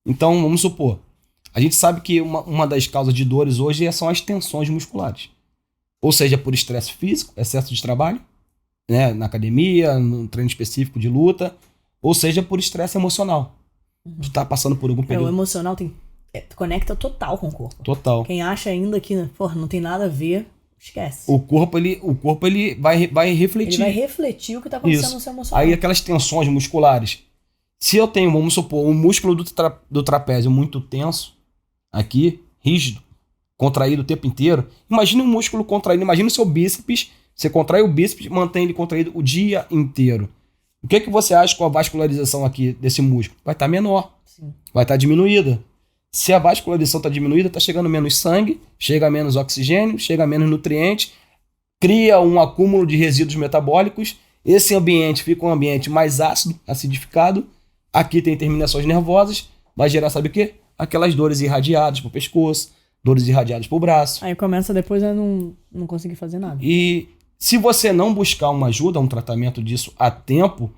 Então, vamos supor, a gente sabe que uma das causas de dores hoje são as tensões musculares. Ou seja, por estresse físico, excesso de trabalho, né, na academia, no treino específico de luta, ou seja, por estresse emocional. Tu tá passando por algum período. O emocional conecta total com o corpo. Total. Quem acha ainda que não tem nada a ver, esquece. O corpo ele vai refletir. Ele vai refletir o que tá acontecendo no seu emocional. Aí aquelas tensões musculares. Se eu tenho, vamos supor, um músculo do trapézio muito tenso, aqui, rígido, contraído o tempo inteiro, imagine um músculo contraído, imagine o seu bíceps, você contrai o bíceps, mantém ele contraído o dia inteiro. O que você acha com a vascularização aqui desse músculo? Vai estar menor, vai estar diminuída. Se a vascularização está diminuída, está chegando menos sangue, chega menos oxigênio, chega menos nutrientes, cria um acúmulo de resíduos metabólicos, esse ambiente fica um ambiente mais ácido, acidificado, aqui tem terminações nervosas, vai gerar, sabe o quê? Aquelas dores irradiadas pro pescoço, dores irradiadas pro braço. Aí começa depois a não conseguir fazer nada. E se você não buscar uma ajuda, um tratamento disso a tempo,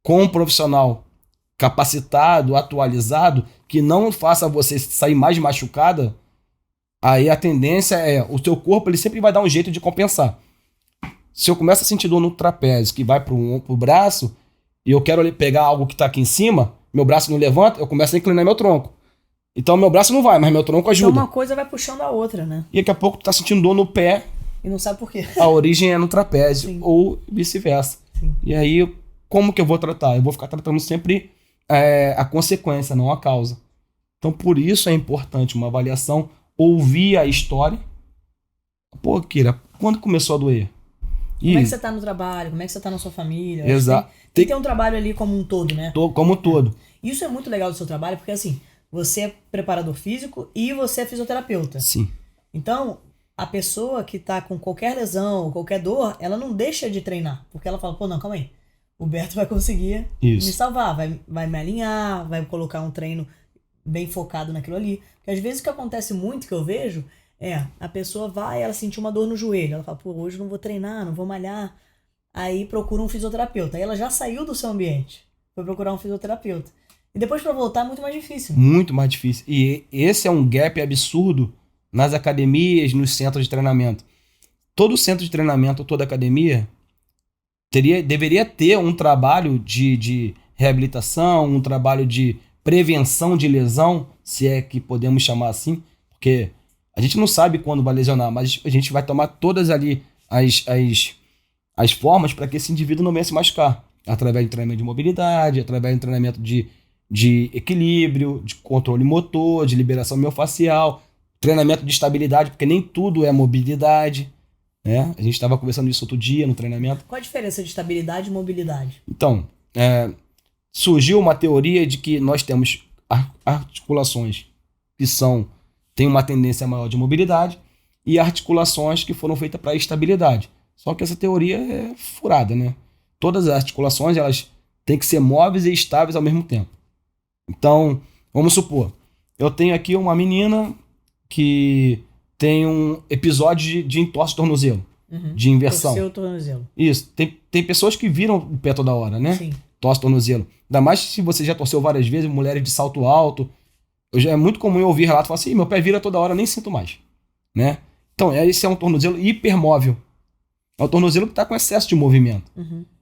com um profissional capacitado, atualizado, que não faça você sair mais machucada, aí a tendência o teu corpo ele sempre vai dar um jeito de compensar. Se eu começo a sentir dor no trapézio, que vai pro braço, e eu quero pegar algo que tá aqui em cima, meu braço não levanta, eu começo a inclinar meu tronco. Então meu braço não vai, mas meu tronco ajuda. Então uma coisa vai puxando a outra, né? E daqui a pouco tu tá sentindo dor no pé. E não sabe por quê. A origem é no trapézio, ou vice-versa. E aí, como que eu vou tratar? Eu vou ficar tratando sempre a consequência, não a causa. Então, por isso é importante uma avaliação, ouvir a história. Pô, Kira, quando começou a doer? Como é que você tá no trabalho? Como é que você tá na sua família? Exato. Tem que ter um trabalho ali como um todo, né? Como um todo. Isso é muito legal do seu trabalho, porque assim, você é preparador físico e você é fisioterapeuta. Sim. Então, a pessoa que tá com qualquer lesão, qualquer dor, ela não deixa de treinar. Porque ela fala, pô, não, calma aí. O Berto vai conseguir me salvar, vai me alinhar, vai colocar um treino bem focado naquilo ali. Porque às vezes o que acontece muito, que eu vejo, a pessoa vai, ela sentiu uma dor no joelho. Ela fala, pô, hoje não vou treinar, não vou malhar. Aí procura um fisioterapeuta. Aí ela já saiu do seu ambiente, foi procurar um fisioterapeuta. E depois pra voltar é muito mais difícil. Muito mais difícil. E esse é um gap absurdo nas academias, nos centros de treinamento. Todo centro de treinamento, toda academia, deveria ter um trabalho de reabilitação, um trabalho de prevenção de lesão, se é que podemos chamar assim, porque a gente não sabe quando vai lesionar, mas a gente vai tomar todas ali as formas para que esse indivíduo não venha se machucar, através de treinamento de mobilidade, através de treinamento de equilíbrio, de controle motor, de liberação miofascial, treinamento de estabilidade, porque nem tudo é mobilidade, né? A gente estava conversando isso outro dia no treinamento. Qual a diferença de estabilidade e mobilidade? Então, surgiu uma teoria de que nós temos articulações que têm uma tendência maior de mobilidade e articulações que foram feitas para estabilidade. Só que essa teoria é furada, né? Todas as articulações elas têm que ser móveis e estáveis ao mesmo tempo. Então, vamos supor, eu tenho aqui uma menina que tem um episódio de entorse de tornozelo, de inversão. Torceu o tornozelo. Isso. Tem pessoas que viram o pé toda hora, né? Sim. Torce tornozelo. Ainda mais se você já torceu várias vezes, mulheres de salto alto. É muito comum eu ouvir relato e falar assim, meu pé vira toda hora, nem sinto mais. Né? Então, esse é um tornozelo hipermóvel. É um tornozelo que está com excesso de movimento.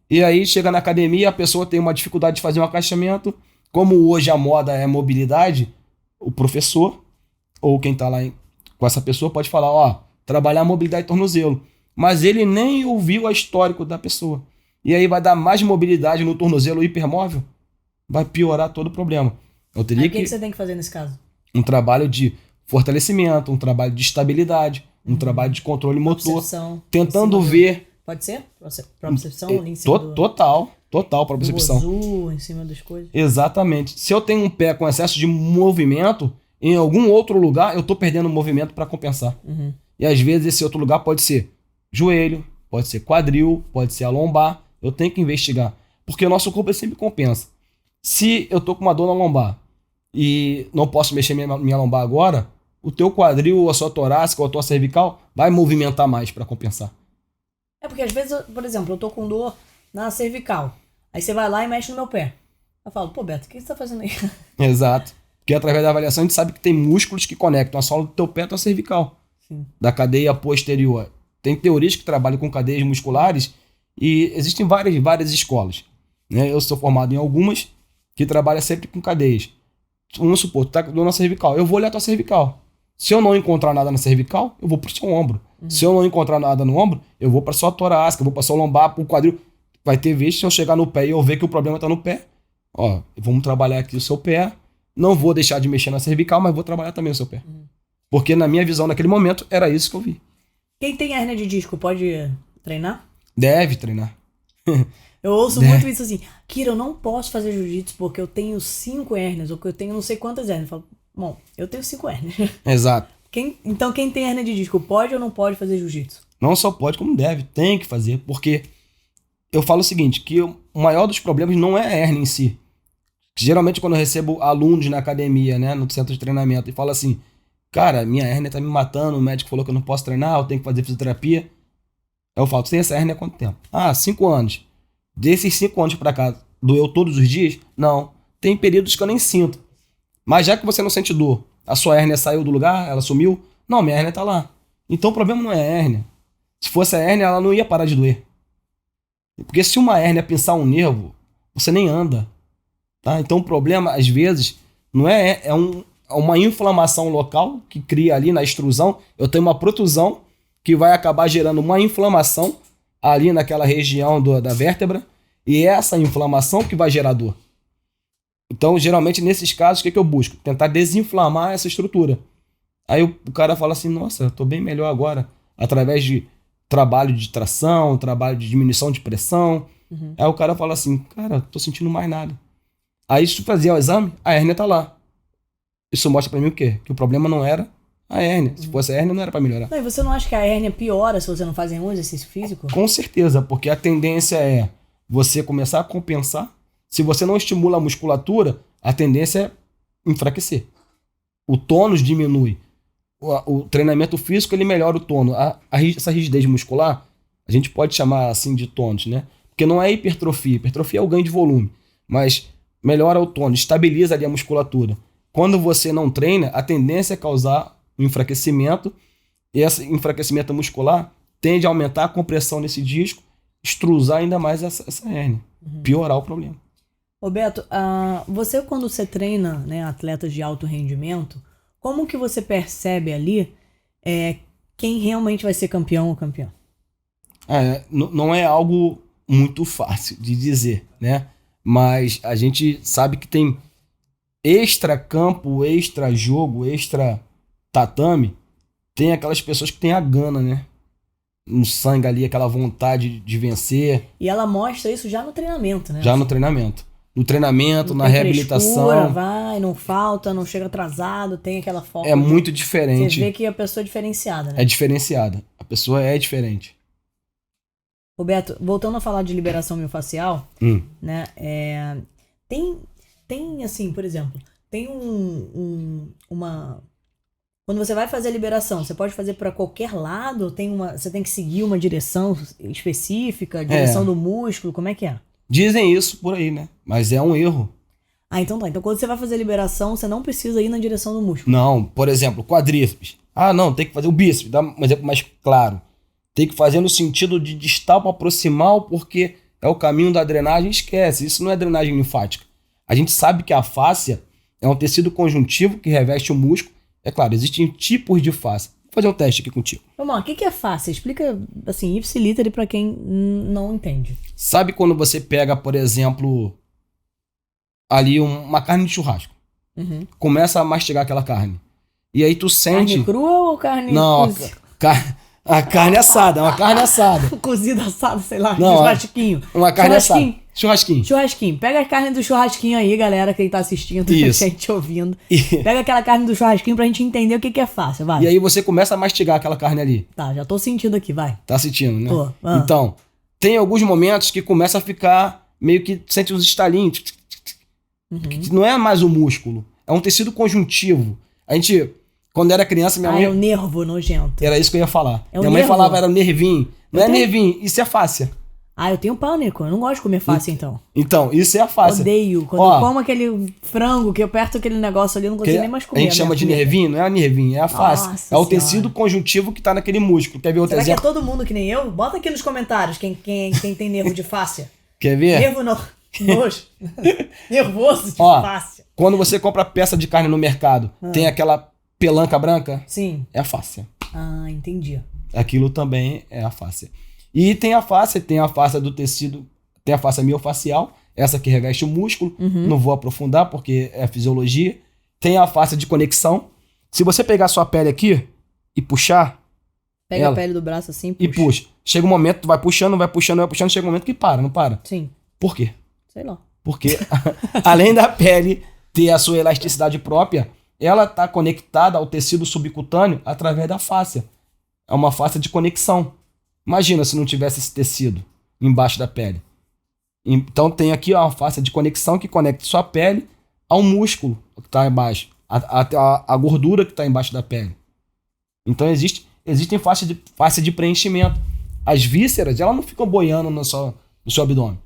E aí, chega na academia, a pessoa tem uma dificuldade de fazer um agachamento. Como hoje a moda é mobilidade, o professor, ou quem está lá com essa pessoa, pode falar, trabalhar a mobilidade de tornozelo. Mas ele nem ouviu o histórico da pessoa. E aí vai dar mais mobilidade no tornozelo hipermóvel, vai piorar todo o problema. Eu teria o que você tem que fazer nesse caso? Um trabalho de fortalecimento, um trabalho de estabilidade, um trabalho de controle motor, tentando ver... Pode ser? Propriocepção ali em cima Total propriocepção. Em cima das coisas. Exatamente. Se eu tenho um pé com excesso de movimento, em algum outro lugar eu tô perdendo movimento para compensar. E às vezes esse outro lugar pode ser joelho, pode ser quadril, pode ser a lombar. Eu tenho que investigar. Porque o nosso corpo sempre compensa. Se eu tô com uma dor na lombar e não posso mexer minha lombar agora, o teu quadril, a sua torácica ou a tua cervical vai movimentar mais para compensar. É porque às vezes, por exemplo, eu tô com dor na cervical. Aí você vai lá e mexe no meu pé. Eu falo, pô, Beto, o que você tá fazendo aí? Exato. Porque através da avaliação a gente sabe que tem músculos que conectam a sola do teu pé à tua cervical. Sim. Da cadeia posterior. Tem teorias que trabalham com cadeias musculares e existem várias escolas. Né? Eu sou formado em algumas que trabalham sempre com cadeias. Vamos supor, tu tá com dor na cervical. Eu vou olhar a tua cervical. Se eu não encontrar nada na cervical, eu vou pro seu ombro. Se eu não encontrar nada no ombro, eu vou pra sua torácica, eu vou pra sua lombar, pro quadril. Vai ter vez se eu chegar no pé e eu ver que o problema tá no pé. Ó, vamos trabalhar aqui o seu pé. Não vou deixar de mexer na cervical, mas vou trabalhar também o seu pé. Porque na minha visão, naquele momento, era isso que eu vi. Quem tem hérnia de disco pode treinar? Deve treinar. Eu ouço muito isso assim, Kira, eu não posso fazer jiu-jitsu porque eu tenho 5 hérnias, ou que eu tenho não sei quantas hérnias. Eu falo, bom, eu tenho 5 hérnias. Exato. Então quem tem hérnia de disco pode ou não pode fazer jiu-jitsu? Não só pode, como deve. Tem que fazer, porque eu falo o seguinte, que o maior dos problemas não é a hérnia em si. Geralmente quando eu recebo alunos na academia, né, no centro de treinamento, e falo assim, cara, minha hérnia tá me matando, o médico falou que eu não posso treinar, eu tenho que fazer fisioterapia. Eu falo, tu tem essa hérnia há quanto tempo? 5 anos. Desses 5 anos pra cá, doeu todos os dias? Não. Tem períodos que eu nem sinto. Mas já que você não sente dor, a sua hérnia saiu do lugar, ela sumiu? Não, minha hérnia tá lá. Então o problema não é a hérnia. Se fosse a hérnia, ela não ia parar de doer. Porque se uma hérnia pinçar um nervo, você nem anda. Tá? Então o problema, às vezes, não é uma inflamação local que cria ali na extrusão. Eu tenho uma protusão que vai acabar gerando uma inflamação ali naquela região da vértebra. E é essa inflamação que vai gerar dor. Então, geralmente, nesses casos, o que eu busco? Tentar desinflamar essa estrutura. Aí o cara fala assim, nossa, eu tô bem melhor agora. Através de trabalho de tração, trabalho de diminuição de pressão. Aí o cara fala assim, cara, tô sentindo mais nada. Aí se tu fazer o exame, a hérnia tá lá. Isso mostra pra mim o quê? Que o problema não era a hérnia. Se fosse a hérnia, não era pra melhorar. Não, e você não acha que a hérnia piora se você não faz nenhum exercício físico? Com certeza, porque a tendência é você começar a compensar. Se você não estimula a musculatura, a tendência é enfraquecer. O tônus diminui. O treinamento físico, ele melhora o tônus. Essa rigidez muscular, a gente pode chamar assim de tônus, né? Porque não é hipertrofia. Hipertrofia é o ganho de volume. Mas melhora o tônus, estabiliza ali a musculatura. Quando você não treina, a tendência é causar um enfraquecimento. E esse enfraquecimento muscular tende a aumentar a compressão nesse disco, extrusar ainda mais essa hérnia. Piorar o problema. Ô Beto, você quando você treina, né, atletas de alto rendimento, como que você percebe ali quem realmente vai ser campeão ou campeão? Não é algo muito fácil de dizer, né? Mas a gente sabe que tem extra campo, extra jogo, extra tatame. Tem aquelas pessoas que têm a gana, né? No sangue ali, aquela vontade de vencer. E ela mostra isso já no treinamento, né? Já no treinamento. No treinamento, na reabilitação. Frescura, vai, não falta, não chega atrasado, tem aquela forma. É muito diferente. Você vê que a pessoa é diferenciada, né? É diferenciada. A pessoa é diferente. Roberto, voltando a falar de liberação miofascial, né? Tem assim, por exemplo, tem uma... Quando você vai fazer a liberação, você pode fazer para qualquer lado? Você tem que seguir uma direção específica, direção do músculo, como é que é? Dizem isso por aí, né? Mas é um erro. Então tá. Então quando você vai fazer a liberação, você não precisa ir na direção do músculo. Não, por exemplo, quadríceps. Não, tem que fazer o bíceps, dá um exemplo mais claro. Tem que fazer no sentido de distal para proximal, porque é o caminho da drenagem, esquece. Isso não é drenagem linfática. A gente sabe que a fáscia é um tecido conjuntivo que reveste o músculo. É claro, existem tipos de fáscia. Vou fazer um teste aqui contigo. Vamos lá, o que é fáscia? Explica, assim, ipsiliter para quem não entende. Sabe quando você pega, por exemplo, ali uma carne de churrasco? Começa a mastigar aquela carne. E aí tu sente... Carne crua ou carne Não, cozida? a carne assada, uma carne assada. Cozida assada, sei lá, Não, churrasquinho. Uma carne assada. Churrasquinho. Churrasquinho. Pega a carne do churrasquinho aí, galera, quem tá assistindo, a gente ouvindo. Pega aquela carne do churrasquinho pra gente entender o que é fácil, vai. E aí você começa a mastigar aquela carne ali. Tá, já tô sentindo aqui, vai. Tá sentindo, né? Tô. Então, tem alguns momentos que começa a ficar meio que sente uns estalinhos. Que não é mais o músculo, é um tecido conjuntivo. A gente, quando era criança, minha mãe... é o nervo nojento. Era isso que eu ia falar. É minha mãe nervo? falava, era o nervinho. Não é nervinho, isso é fáscia. Eu tenho pânico, eu não gosto de comer fáccia, então. Então, isso é a fáscia. Odeio. Quando eu como aquele frango, que eu aperto aquele negócio ali, eu não consigo nem mais comer. A gente chama de nervinho, não é a nervinho, é a fáscia. Nossa é o Senhora. tecido conjuntivo que tá naquele músculo. Quer ver outro Será exemplo? que é todo mundo que nem eu? Bota aqui nos comentários quem tem nervo de fáscia. Quer ver? Nervo nojo. Nervoso de fáscia. Quando você compra peça de carne no mercado, tem aquela pelanca branca? Sim. É a fáscia. Entendi. Aquilo também é a fáscia. E tem a fáscia do tecido, tem a fáscia miofascial, essa que reveste o músculo, não vou aprofundar porque é fisiologia. Tem a fáscia de conexão. Se você pegar a sua pele aqui e puxar... Pega a pele do braço assim e puxa. Chega um momento, tu vai puxando, chega um momento que para, não para? Sim. Por quê? Sei lá. Porque além da pele ter a sua elasticidade própria, ela está conectada ao tecido subcutâneo através da fáscia. É uma fáscia de conexão. Imagina se não tivesse esse tecido embaixo da pele. Então tem aqui uma fáscia de conexão que conecta sua pele ao músculo que está embaixo, a gordura que está embaixo da pele. Então existem fáscia de preenchimento. As vísceras, elas não ficam boiando no seu abdômen.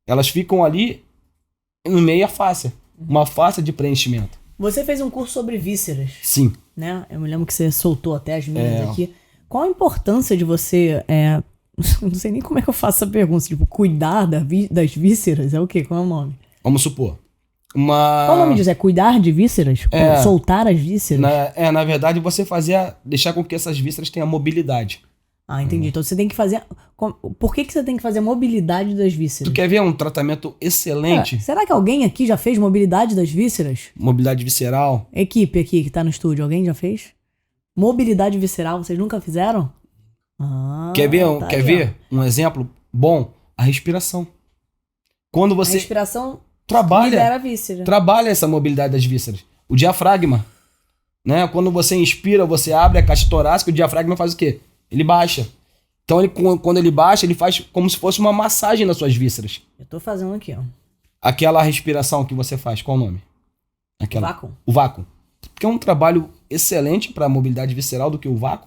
Elas ficam ali no meio da fáscia. Uma fáscia de preenchimento. Você fez um curso sobre vísceras. Sim. Né? Eu me lembro que você soltou até as minhas aqui. Qual a importância de você... não sei nem como é que eu faço essa pergunta. Tipo, cuidar das vísceras é o quê? Qual é o nome? Vamos supor. Qual o nome disso? É cuidar de vísceras? Soltar as vísceras? Na verdade, você deixar com que essas vísceras tenham mobilidade. Entendi. Então você tem que fazer... Por que você tem que fazer a mobilidade das vísceras? Tu quer ver um tratamento excelente? Será que alguém aqui já fez mobilidade das vísceras? Mobilidade visceral. Equipe aqui que tá no estúdio, alguém já fez? Mobilidade visceral, vocês nunca fizeram? Quer ver um exemplo bom? A respiração. Quando você... A respiração libera a víscera. Trabalha essa mobilidade das vísceras. O diafragma. Né? Quando você inspira, você abre a caixa torácica, o diafragma faz o quê? Ele baixa. Então, quando ele baixa, ele faz como se fosse uma massagem nas suas vísceras. Eu tô fazendo aqui, ó. Aquela respiração que você faz, qual o nome? Vácuo. O vácuo. Porque é um trabalho excelente para a mobilidade visceral do que o vácuo.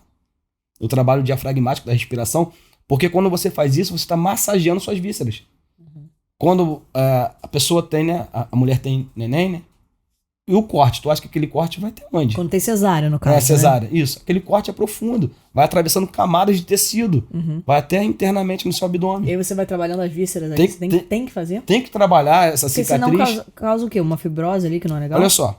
O trabalho diafragmático da respiração. Porque quando você faz isso, você está massageando suas vísceras. Quando a pessoa tem, né? A mulher tem neném, né? E o corte, tu acha que aquele corte vai ter onde? Quando tem cesárea, no caso. Cesárea, né? Isso. Aquele corte é profundo. Vai atravessando camadas de tecido. Vai até internamente no seu abdômen. E aí você vai trabalhando as vísceras ali. Tem que fazer? Tem que trabalhar essa cicatriz. Porque senão causa o quê? Uma fibrose ali que não é legal? Olha só.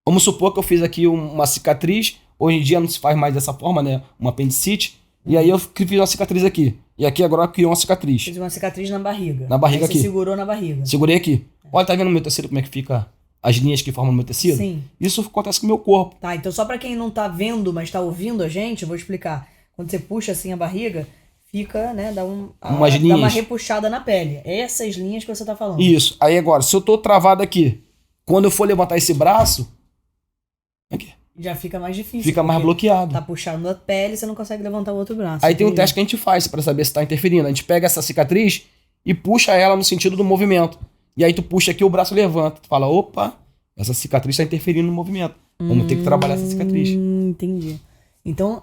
Vamos supor que eu fiz aqui uma cicatriz. Hoje em dia não se faz mais dessa forma, né? Uma apendicite. E aí eu fiz uma cicatriz aqui. E aqui agora criou uma cicatriz. Fiz uma cicatriz na barriga. Na barriga aí aqui. Você segurou na barriga. Segurei aqui. Olha, tá vendo no meu tecido como é que fica as linhas que formam no meu tecido? Sim. Isso acontece com o meu corpo. Tá, então só pra quem não tá vendo, mas tá ouvindo a gente, eu vou explicar. Quando você puxa assim a barriga, fica, né, dá uma repuxada na pele. Essas linhas que você tá falando. Isso. Aí agora, se eu tô travado aqui, quando eu for levantar esse braço, aqui, já fica mais difícil. Fica mais bloqueado. Tá puxando a pele e você não consegue levantar o outro braço. Aí tem um teste que a gente faz pra saber se tá interferindo. A gente pega essa cicatriz e puxa ela no sentido do movimento. E aí tu puxa aqui, o braço levanta. Tu fala, opa, essa cicatriz tá interferindo no movimento. Vamos ter que trabalhar essa cicatriz. Entendi. Então,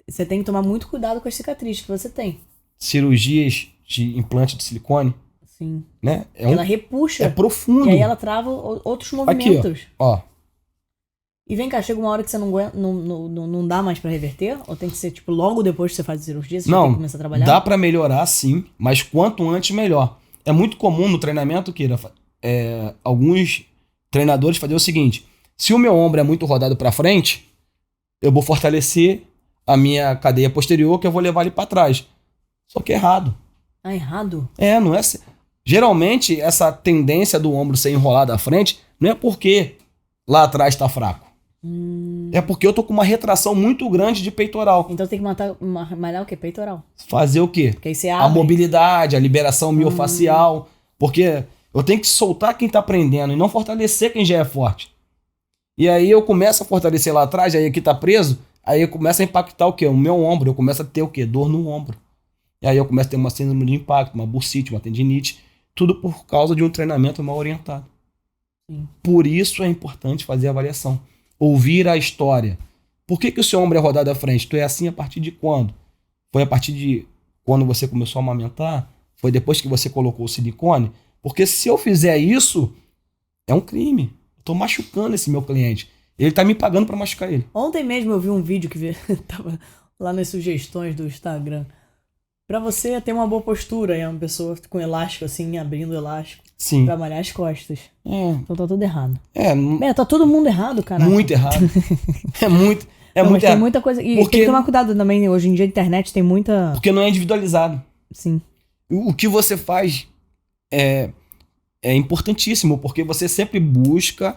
você tem que tomar muito cuidado com as cicatrizes que você tem. Cirurgias de implante de silicone. Sim. Né? Ela repuxa. É profundo. E aí ela trava outros movimentos. Aqui, ó. E vem cá, chega uma hora que você não dá mais pra reverter? Ou tem que ser, tipo, logo depois que você faz a cirurgia, você já tem que começar a trabalhar? Dá pra melhorar, sim. Mas quanto antes, melhor. É muito comum no treinamento, Kira, alguns treinadores fazerem o seguinte. Se o meu ombro é muito rodado pra frente, eu vou fortalecer a minha cadeia posterior, que eu vou levar ele pra trás. Só que é errado. Ah, errado? Não é... Geralmente, essa tendência do ombro ser enrolado à frente não é porque lá atrás tá fraco. É porque eu tô com uma retração muito grande de peitoral. Então tem que malhar o quê? Peitoral. Fazer o quê? Porque aí você abre. A mobilidade, a liberação miofacial. Porque eu tenho que soltar quem tá aprendendo e não fortalecer quem já é forte. E aí eu começo a fortalecer lá atrás, aí aqui tá preso, aí eu começo a impactar o quê? O meu ombro. Eu começo a ter o quê? Dor no ombro. E aí eu começo a ter uma síndrome de impacto, uma bursite, uma tendinite. Tudo por causa de um treinamento mal orientado. Sim. Por isso é importante fazer a avaliação. Ouvir a história. Por que o seu ombro é rodado à frente? Tu é assim a partir de quando? Foi a partir de quando você começou a amamentar? Foi depois que você colocou o silicone? Porque se eu fizer isso, é um crime. Eu tô machucando esse meu cliente. Ele tá me pagando para machucar ele. Ontem mesmo eu vi um vídeo que tava lá nas sugestões do Instagram. Pra você ter uma boa postura, é uma pessoa com elástico assim, abrindo o elástico. Sim. Pra malhar as costas. Então tá tudo errado. É, tá todo mundo errado, cara. Muito errado. É muito mas errado. Tem muita coisa. E porque, tem que tomar cuidado também. Hoje em dia a internet tem muita. Porque não é individualizado. Sim. O que você faz é importantíssimo, porque você sempre busca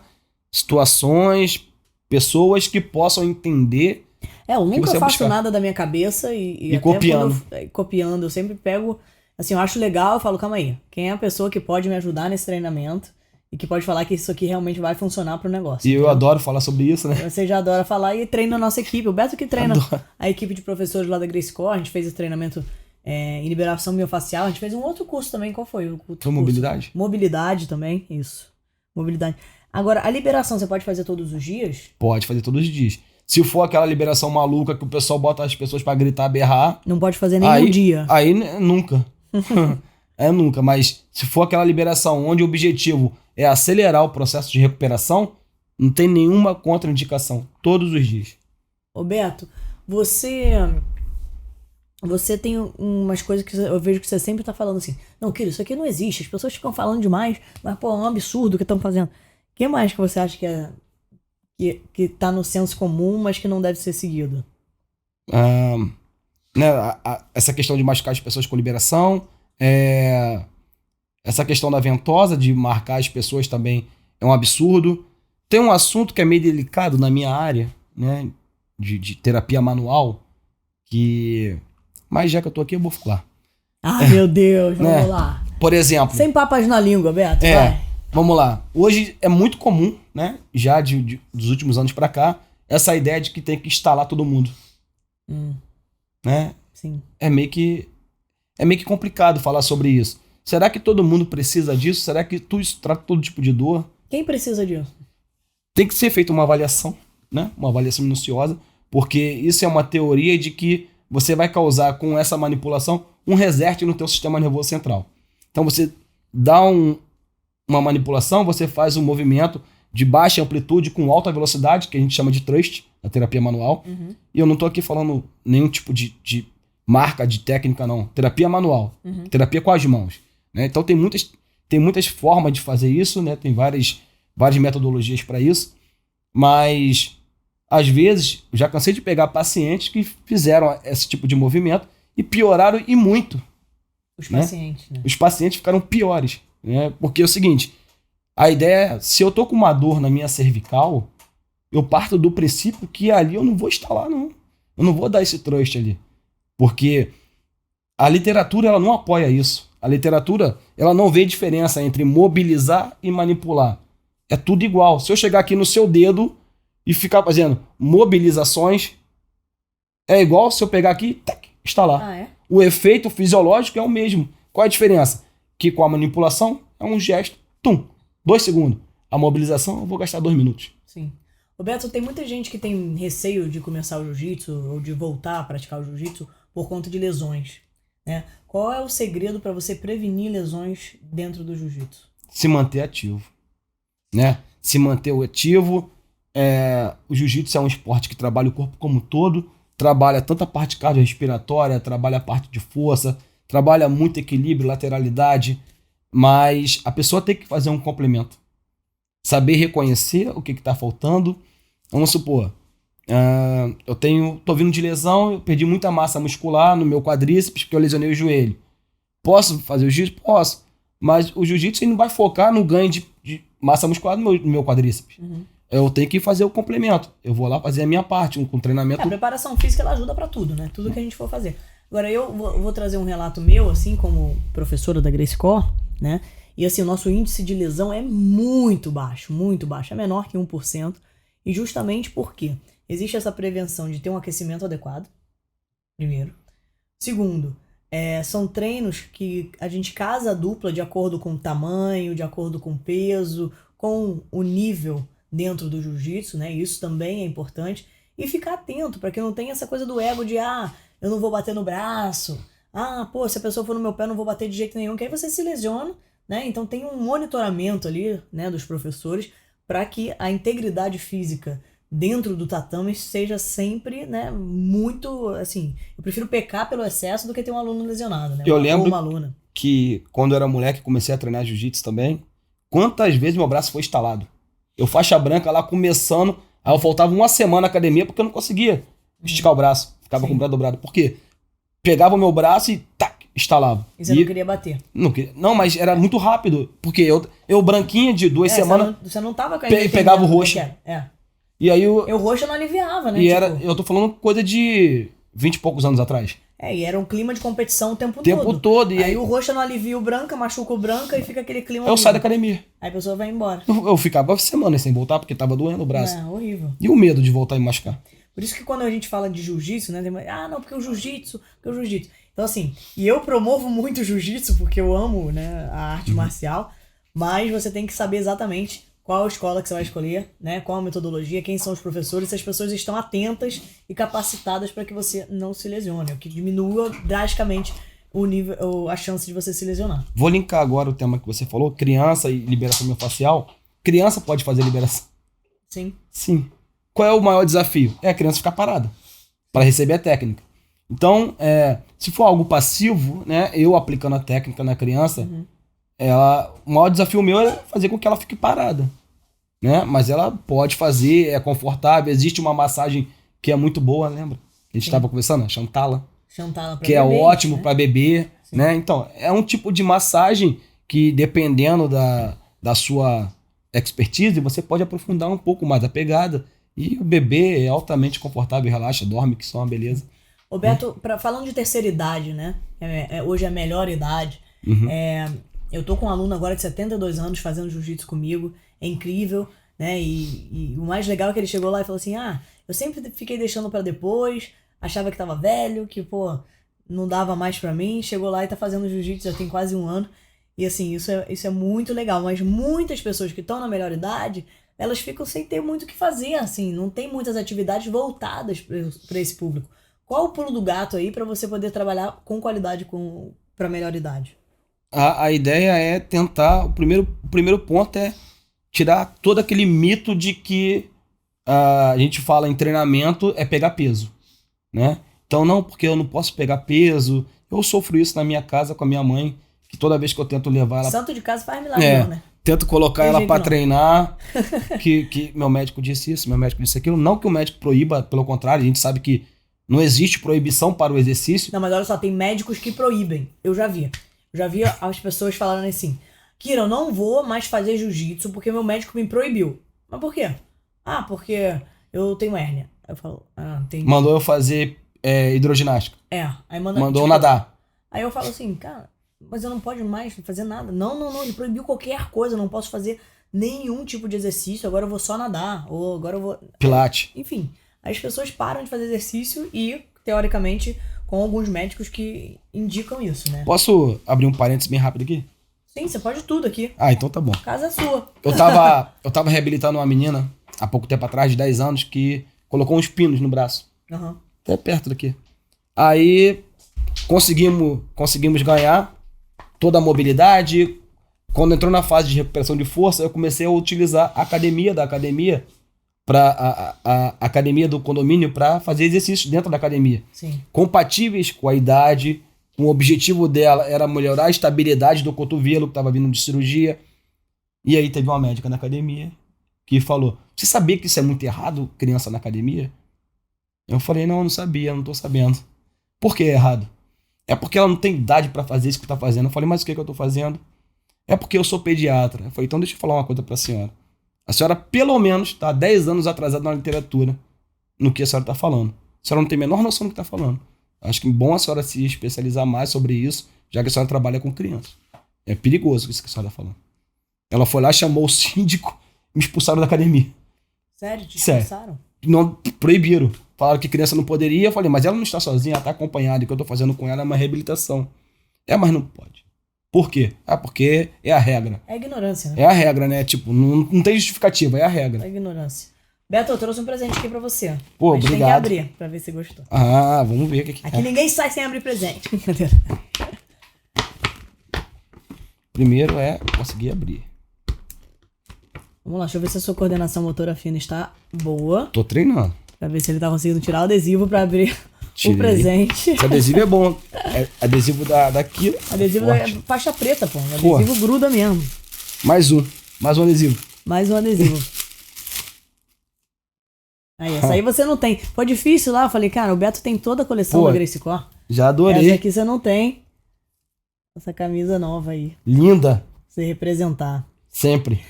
situações, pessoas que possam entender. Eu nunca faço nada da minha cabeça e até copiando. Copiando. Eu sempre pego. Assim, eu acho legal, eu falo, calma aí. Quem é a pessoa que pode me ajudar nesse treinamento e que pode falar que isso aqui realmente vai funcionar pro negócio? E eu adoro falar sobre isso, né? Você já adora falar e treina a nossa equipe. O Beto que treina a equipe de professores lá da Grace Core. A gente fez esse treinamento em liberação miofacial. A gente fez um outro curso também. Qual foi o curso? Foi mobilidade? Mobilidade também, isso. Mobilidade. Agora, a liberação você pode fazer todos os dias? Pode fazer todos os dias. Se for aquela liberação maluca que o pessoal bota as pessoas pra gritar, berrar... Não pode fazer nenhum dia. Aí nunca. Nunca. Mas se for aquela liberação onde o objetivo é acelerar o processo de recuperação, não tem nenhuma contraindicação. Todos os dias. Ô Beto, você tem umas coisas que eu vejo que você sempre tá falando assim. Não, Kiro, isso aqui não existe. As pessoas ficam falando demais. Mas, pô, é um absurdo o que estão fazendo. O que mais que você acha que tá no senso comum, mas que não deve ser seguido? Essa questão de machucar as pessoas com liberação, essa questão da ventosa, de marcar as pessoas também é um absurdo. Tem um assunto que é meio delicado na minha área, né, de terapia manual, mas já que eu tô aqui, eu vou falar. Meu Deus, vamos lá. Por exemplo... Sem papas na língua, Beto, vai. Vamos lá. Hoje é muito comum, né, já dos últimos anos pra cá, essa ideia de que tem que instalar todo mundo. Né? Sim. É meio que complicado falar sobre isso. Será que todo mundo precisa disso? Será que isso trata todo tipo de dor? Quem precisa disso? Tem que ser feita uma avaliação, né? Uma avaliação minuciosa, porque isso é uma teoria de que você vai causar com essa manipulação um reset no teu sistema nervoso central. Então você dá uma manipulação, você faz um movimento de baixa amplitude com alta velocidade, que a gente chama de thrust, na terapia manual. E eu não tô aqui falando nenhum tipo de marca, de técnica, não. Terapia manual. Terapia com as mãos. Né? Então tem muitas formas de fazer isso, né? Tem várias metodologias para isso. Mas, às vezes, eu já cansei de pegar pacientes que fizeram esse tipo de movimento e pioraram e muito. Os pacientes, né? Os pacientes ficaram piores. Né? Porque é o seguinte, a ideia é, se eu tô com uma dor na minha cervical, eu parto do princípio que ali eu não vou instalar, não. Eu não vou dar esse thrust ali. Porque a literatura, ela não apoia isso. A literatura, ela não vê diferença entre mobilizar e manipular. É tudo igual. Se eu chegar aqui no seu dedo e ficar fazendo mobilizações, é igual se eu pegar aqui e instalar. O efeito fisiológico é o mesmo. Qual é a diferença? Que com a manipulação é um gesto, 2 segundos. A mobilização eu vou gastar 2 minutos. Sim. Roberto, tem muita gente que tem receio de começar o jiu-jitsu ou de voltar a praticar o jiu-jitsu por conta de lesões, né? Qual é o segredo para você prevenir lesões dentro do jiu-jitsu? Se manter ativo, né? Se manter ativo. O jiu-jitsu é um esporte que trabalha o corpo como um todo, trabalha tanto a parte cardiorrespiratória, trabalha a parte de força, trabalha muito equilíbrio, lateralidade, mas a pessoa tem que fazer um complemento. Saber reconhecer o que está faltando. Vamos supor, tô vindo de lesão, eu perdi muita massa muscular no meu quadríceps porque eu lesionei o joelho. Posso fazer o jiu-jitsu? Posso. Mas o jiu-jitsu não vai focar no ganho de massa muscular no meu quadríceps. eu tenho que fazer o complemento. Eu vou lá fazer a minha parte, com treinamento. A preparação física, ela ajuda pra tudo, né? Tudo que a gente for fazer. Agora, eu vou trazer um relato meu, assim, como professora da Grace Core, né? E assim, o nosso índice de lesão é muito baixo, é menor que 1%. E justamente porque existe essa prevenção de ter um aquecimento adequado, primeiro. Segundo, são treinos que a gente casa a dupla de acordo com o tamanho, de acordo com o peso, com o nível dentro do jiu-jitsu, né? Isso também é importante. E ficar atento para que não tenha essa coisa do ego de, eu não vou bater no braço. Se a pessoa for no meu pé, eu não vou bater de jeito nenhum, que aí você se lesiona, né? Então tem um monitoramento ali, né, dos professores para que a integridade física dentro do tatame seja sempre, né, muito, assim, eu prefiro pecar pelo excesso do que ter um aluno lesionado, né? Eu lembro uma aluna. Que quando eu era moleque, comecei a treinar jiu-jitsu também, quantas vezes meu braço foi estalado? Eu faixa branca lá começando, aí eu faltava uma semana na academia porque eu não conseguia esticar o braço. Ficava com o braço dobrado. Por quê? Pegava o meu braço e estalava. E você não queria bater? Não, mas era muito rápido. Porque eu branquinha de 2 semanas... Você não tava... Pegava o roxo. E aí o roxo não aliviava, né? E eu tô falando coisa de 20 e poucos anos atrás. E era um clima de competição o tempo todo. E aí o roxo não alivia o branca, machuca o branca e fica aquele clima... Eu saio da academia. Aí a pessoa vai embora. Eu ficava semanas sem voltar porque tava doendo o braço. Horrível. E o medo de voltar e machucar. Por isso que quando a gente fala de jiu-jitsu, né? Porque o jiu-jitsu. Então assim, e eu promovo muito o jiu-jitsu porque eu amo, né, a arte marcial, mas você tem que saber exatamente qual escola que você vai escolher, né? Qual a metodologia, quem são os professores, se as pessoas estão atentas e capacitadas para que você não se lesione, o que diminua drasticamente o nível, a chance de você se lesionar. Vou linkar agora o tema que você falou, criança e liberação miofascial. Criança pode fazer liberação? Sim. Qual é o maior desafio? É a criança ficar parada para receber a técnica. Então, se for algo passivo, né, eu aplicando a técnica na criança, o maior desafio meu é fazer com que ela fique parada, né? Mas ela pode fazer, é confortável, existe uma massagem que é muito boa, lembra? A gente estava conversando, Chantala que é ótimo, né, para bebê, né? Então, é um tipo de massagem que, dependendo da sua expertise, você pode aprofundar um pouco mais a pegada. E o bebê é altamente confortável, relaxa, dorme, que só uma beleza. Roberto, falando de terceira idade, né? Hoje é a melhor idade. Eu tô com um aluno agora de 72 anos fazendo jiu-jitsu comigo. É incrível, né? E o mais legal é que ele chegou lá e falou assim, eu sempre fiquei deixando pra depois, achava que tava velho, que, não dava mais pra mim. Chegou lá e tá fazendo jiu-jitsu já tem quase 1 ano. E assim, isso é muito legal. Mas muitas pessoas que estão na melhor idade, elas ficam sem ter muito o que fazer, assim, não tem muitas atividades voltadas para esse público. Qual o pulo do gato aí para você poder trabalhar com qualidade para melhor idade? A ideia é tentar, o primeiro ponto é tirar todo aquele mito de que a gente fala em treinamento é pegar peso, né? Então não, porque eu não posso pegar peso, eu sofro isso na minha casa com a minha mãe, que toda vez que eu tento levar ela... Santo de casa faz milagre, né? Tento colocar ela pra treinar, que meu médico disse isso, meu médico disse aquilo. Não que o médico proíba, pelo contrário, a gente sabe que não existe proibição para o exercício. Não, mas olha só, tem médicos que proíbem. Eu já vi as pessoas falando assim, Kira, eu não vou mais fazer jiu-jitsu porque meu médico me proibiu. Mas por quê? Porque eu tenho hérnia. Eu falo, entendi. Mandou eu fazer hidroginástica. Aí mandou nadar. Aí eu falo assim, cara... Mas eu não posso mais fazer nada. Não, ele proibiu qualquer coisa, eu não posso fazer nenhum tipo de exercício, agora eu vou só nadar, ou agora eu vou... Pilates. Enfim, as pessoas param de fazer exercício e, teoricamente, com alguns médicos que indicam isso, né? Posso abrir um parênteses bem rápido aqui? Sim, você pode tudo aqui. Então tá bom. A casa é sua. Eu tava reabilitando uma menina, há pouco tempo atrás, de 10 anos, que colocou uns pinos no braço. Até perto daqui. Aí, conseguimos ganhar toda a mobilidade. Quando entrou na fase de recuperação de força, eu comecei a utilizar a academia da academia, a academia do condomínio, para fazer exercícios dentro da academia. Sim. Compatíveis com a idade. O objetivo dela era melhorar a estabilidade do cotovelo, que estava vindo de cirurgia. E aí teve uma médica na academia que falou, você sabia que isso é muito errado, criança na academia? Eu falei, não sabia, não tô sabendo. Por que é errado? É porque ela não tem idade pra fazer isso que tá fazendo. Eu falei, mas o que eu tô fazendo? É porque eu sou pediatra. Eu falei, então deixa eu falar uma coisa pra senhora. A senhora, pelo menos, está 10 anos atrasada na literatura no que a senhora está falando. A senhora não tem a menor noção do que está falando. Acho que é bom a senhora se especializar mais sobre isso, já que a senhora trabalha com crianças. É perigoso isso que a senhora está falando. Ela foi lá, chamou o síndico e me expulsaram da academia. Sério? Te expulsaram? Não, proibiram. Falaram que criança não poderia. Eu falei, mas ela não está sozinha, ela está acompanhada. E o que eu estou fazendo com ela é uma reabilitação. Mas não pode. Por quê? Porque é a regra. É a ignorância, né? É a regra, né? Tipo, não tem justificativa, é a regra. É a ignorância. Beto, eu trouxe um presente aqui pra você. Pô, mas obrigado. Tem que abrir pra ver se gostou. Vamos ver o que é. Aqui ninguém sai sem abrir presente. Primeiro conseguir abrir. Vamos lá, deixa eu ver se a sua coordenação motora fina está boa. Tô treinando. Pra ver se ele tá conseguindo tirar o adesivo pra abrir o presente. Esse adesivo é bom. É adesivo daqui. Adesivo da faixa preta, pô. O adesivo gruda mesmo. Mais um adesivo. Mais um adesivo. Aí, essa aí você não tem. Foi difícil lá, eu falei, cara, o Beto tem toda a coleção da Gracie Corp. Já adorei. Essa aqui você não tem. Essa camisa nova aí. Linda. Pra você representar. Sempre.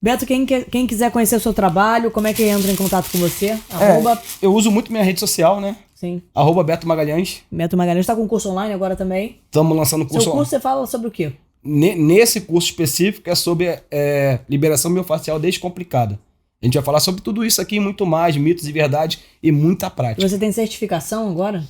Beto, quem quiser conhecer o seu trabalho, como é que entra em contato com você? Eu uso muito minha rede social, né? Sim. Beto Magalhães. Beto Magalhães tá com curso online agora também? Estamos lançando curso online. Seu curso você fala sobre o quê? Nesse curso específico é sobre liberação miofascial descomplicada. A gente vai falar sobre tudo isso aqui e muito mais, mitos e verdades e muita prática. Você tem certificação agora?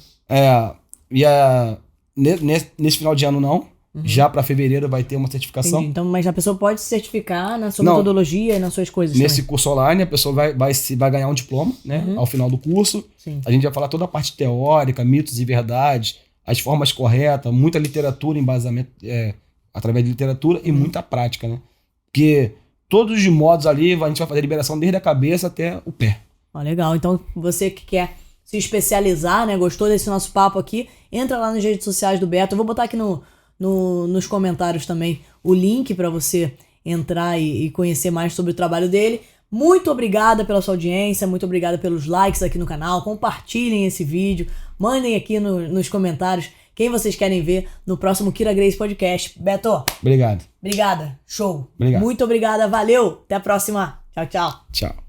Nesse final de ano não. Uhum. Já para fevereiro vai ter uma certificação. Entendi. Então, mas a pessoa pode se certificar na sua metodologia e nas suas coisas. Nesse também. curso online, a pessoa vai ganhar um diploma, né? Ao final do curso. Sim. A gente vai falar toda a parte teórica, mitos e verdades, as formas corretas, muita literatura, embasamento através de literatura e muita prática, né? Porque todos os modos ali, a gente vai fazer a liberação desde a cabeça até o pé. Legal. Então, você que quer se especializar, né? Gostou desse nosso papo aqui? Entra lá nas redes sociais do Beto. Eu vou botar aqui nos comentários também o link para você entrar e conhecer mais sobre o trabalho dele. Muito obrigada pela sua audiência, muito obrigada pelos likes aqui no canal. Compartilhem esse vídeo, mandem aqui nos comentários quem vocês querem ver no próximo Kira Gracie Podcast. Beto. Obrigado. Obrigada. Show. Obrigado. Muito obrigada. Valeu. Até a próxima. Tchau, tchau. Tchau.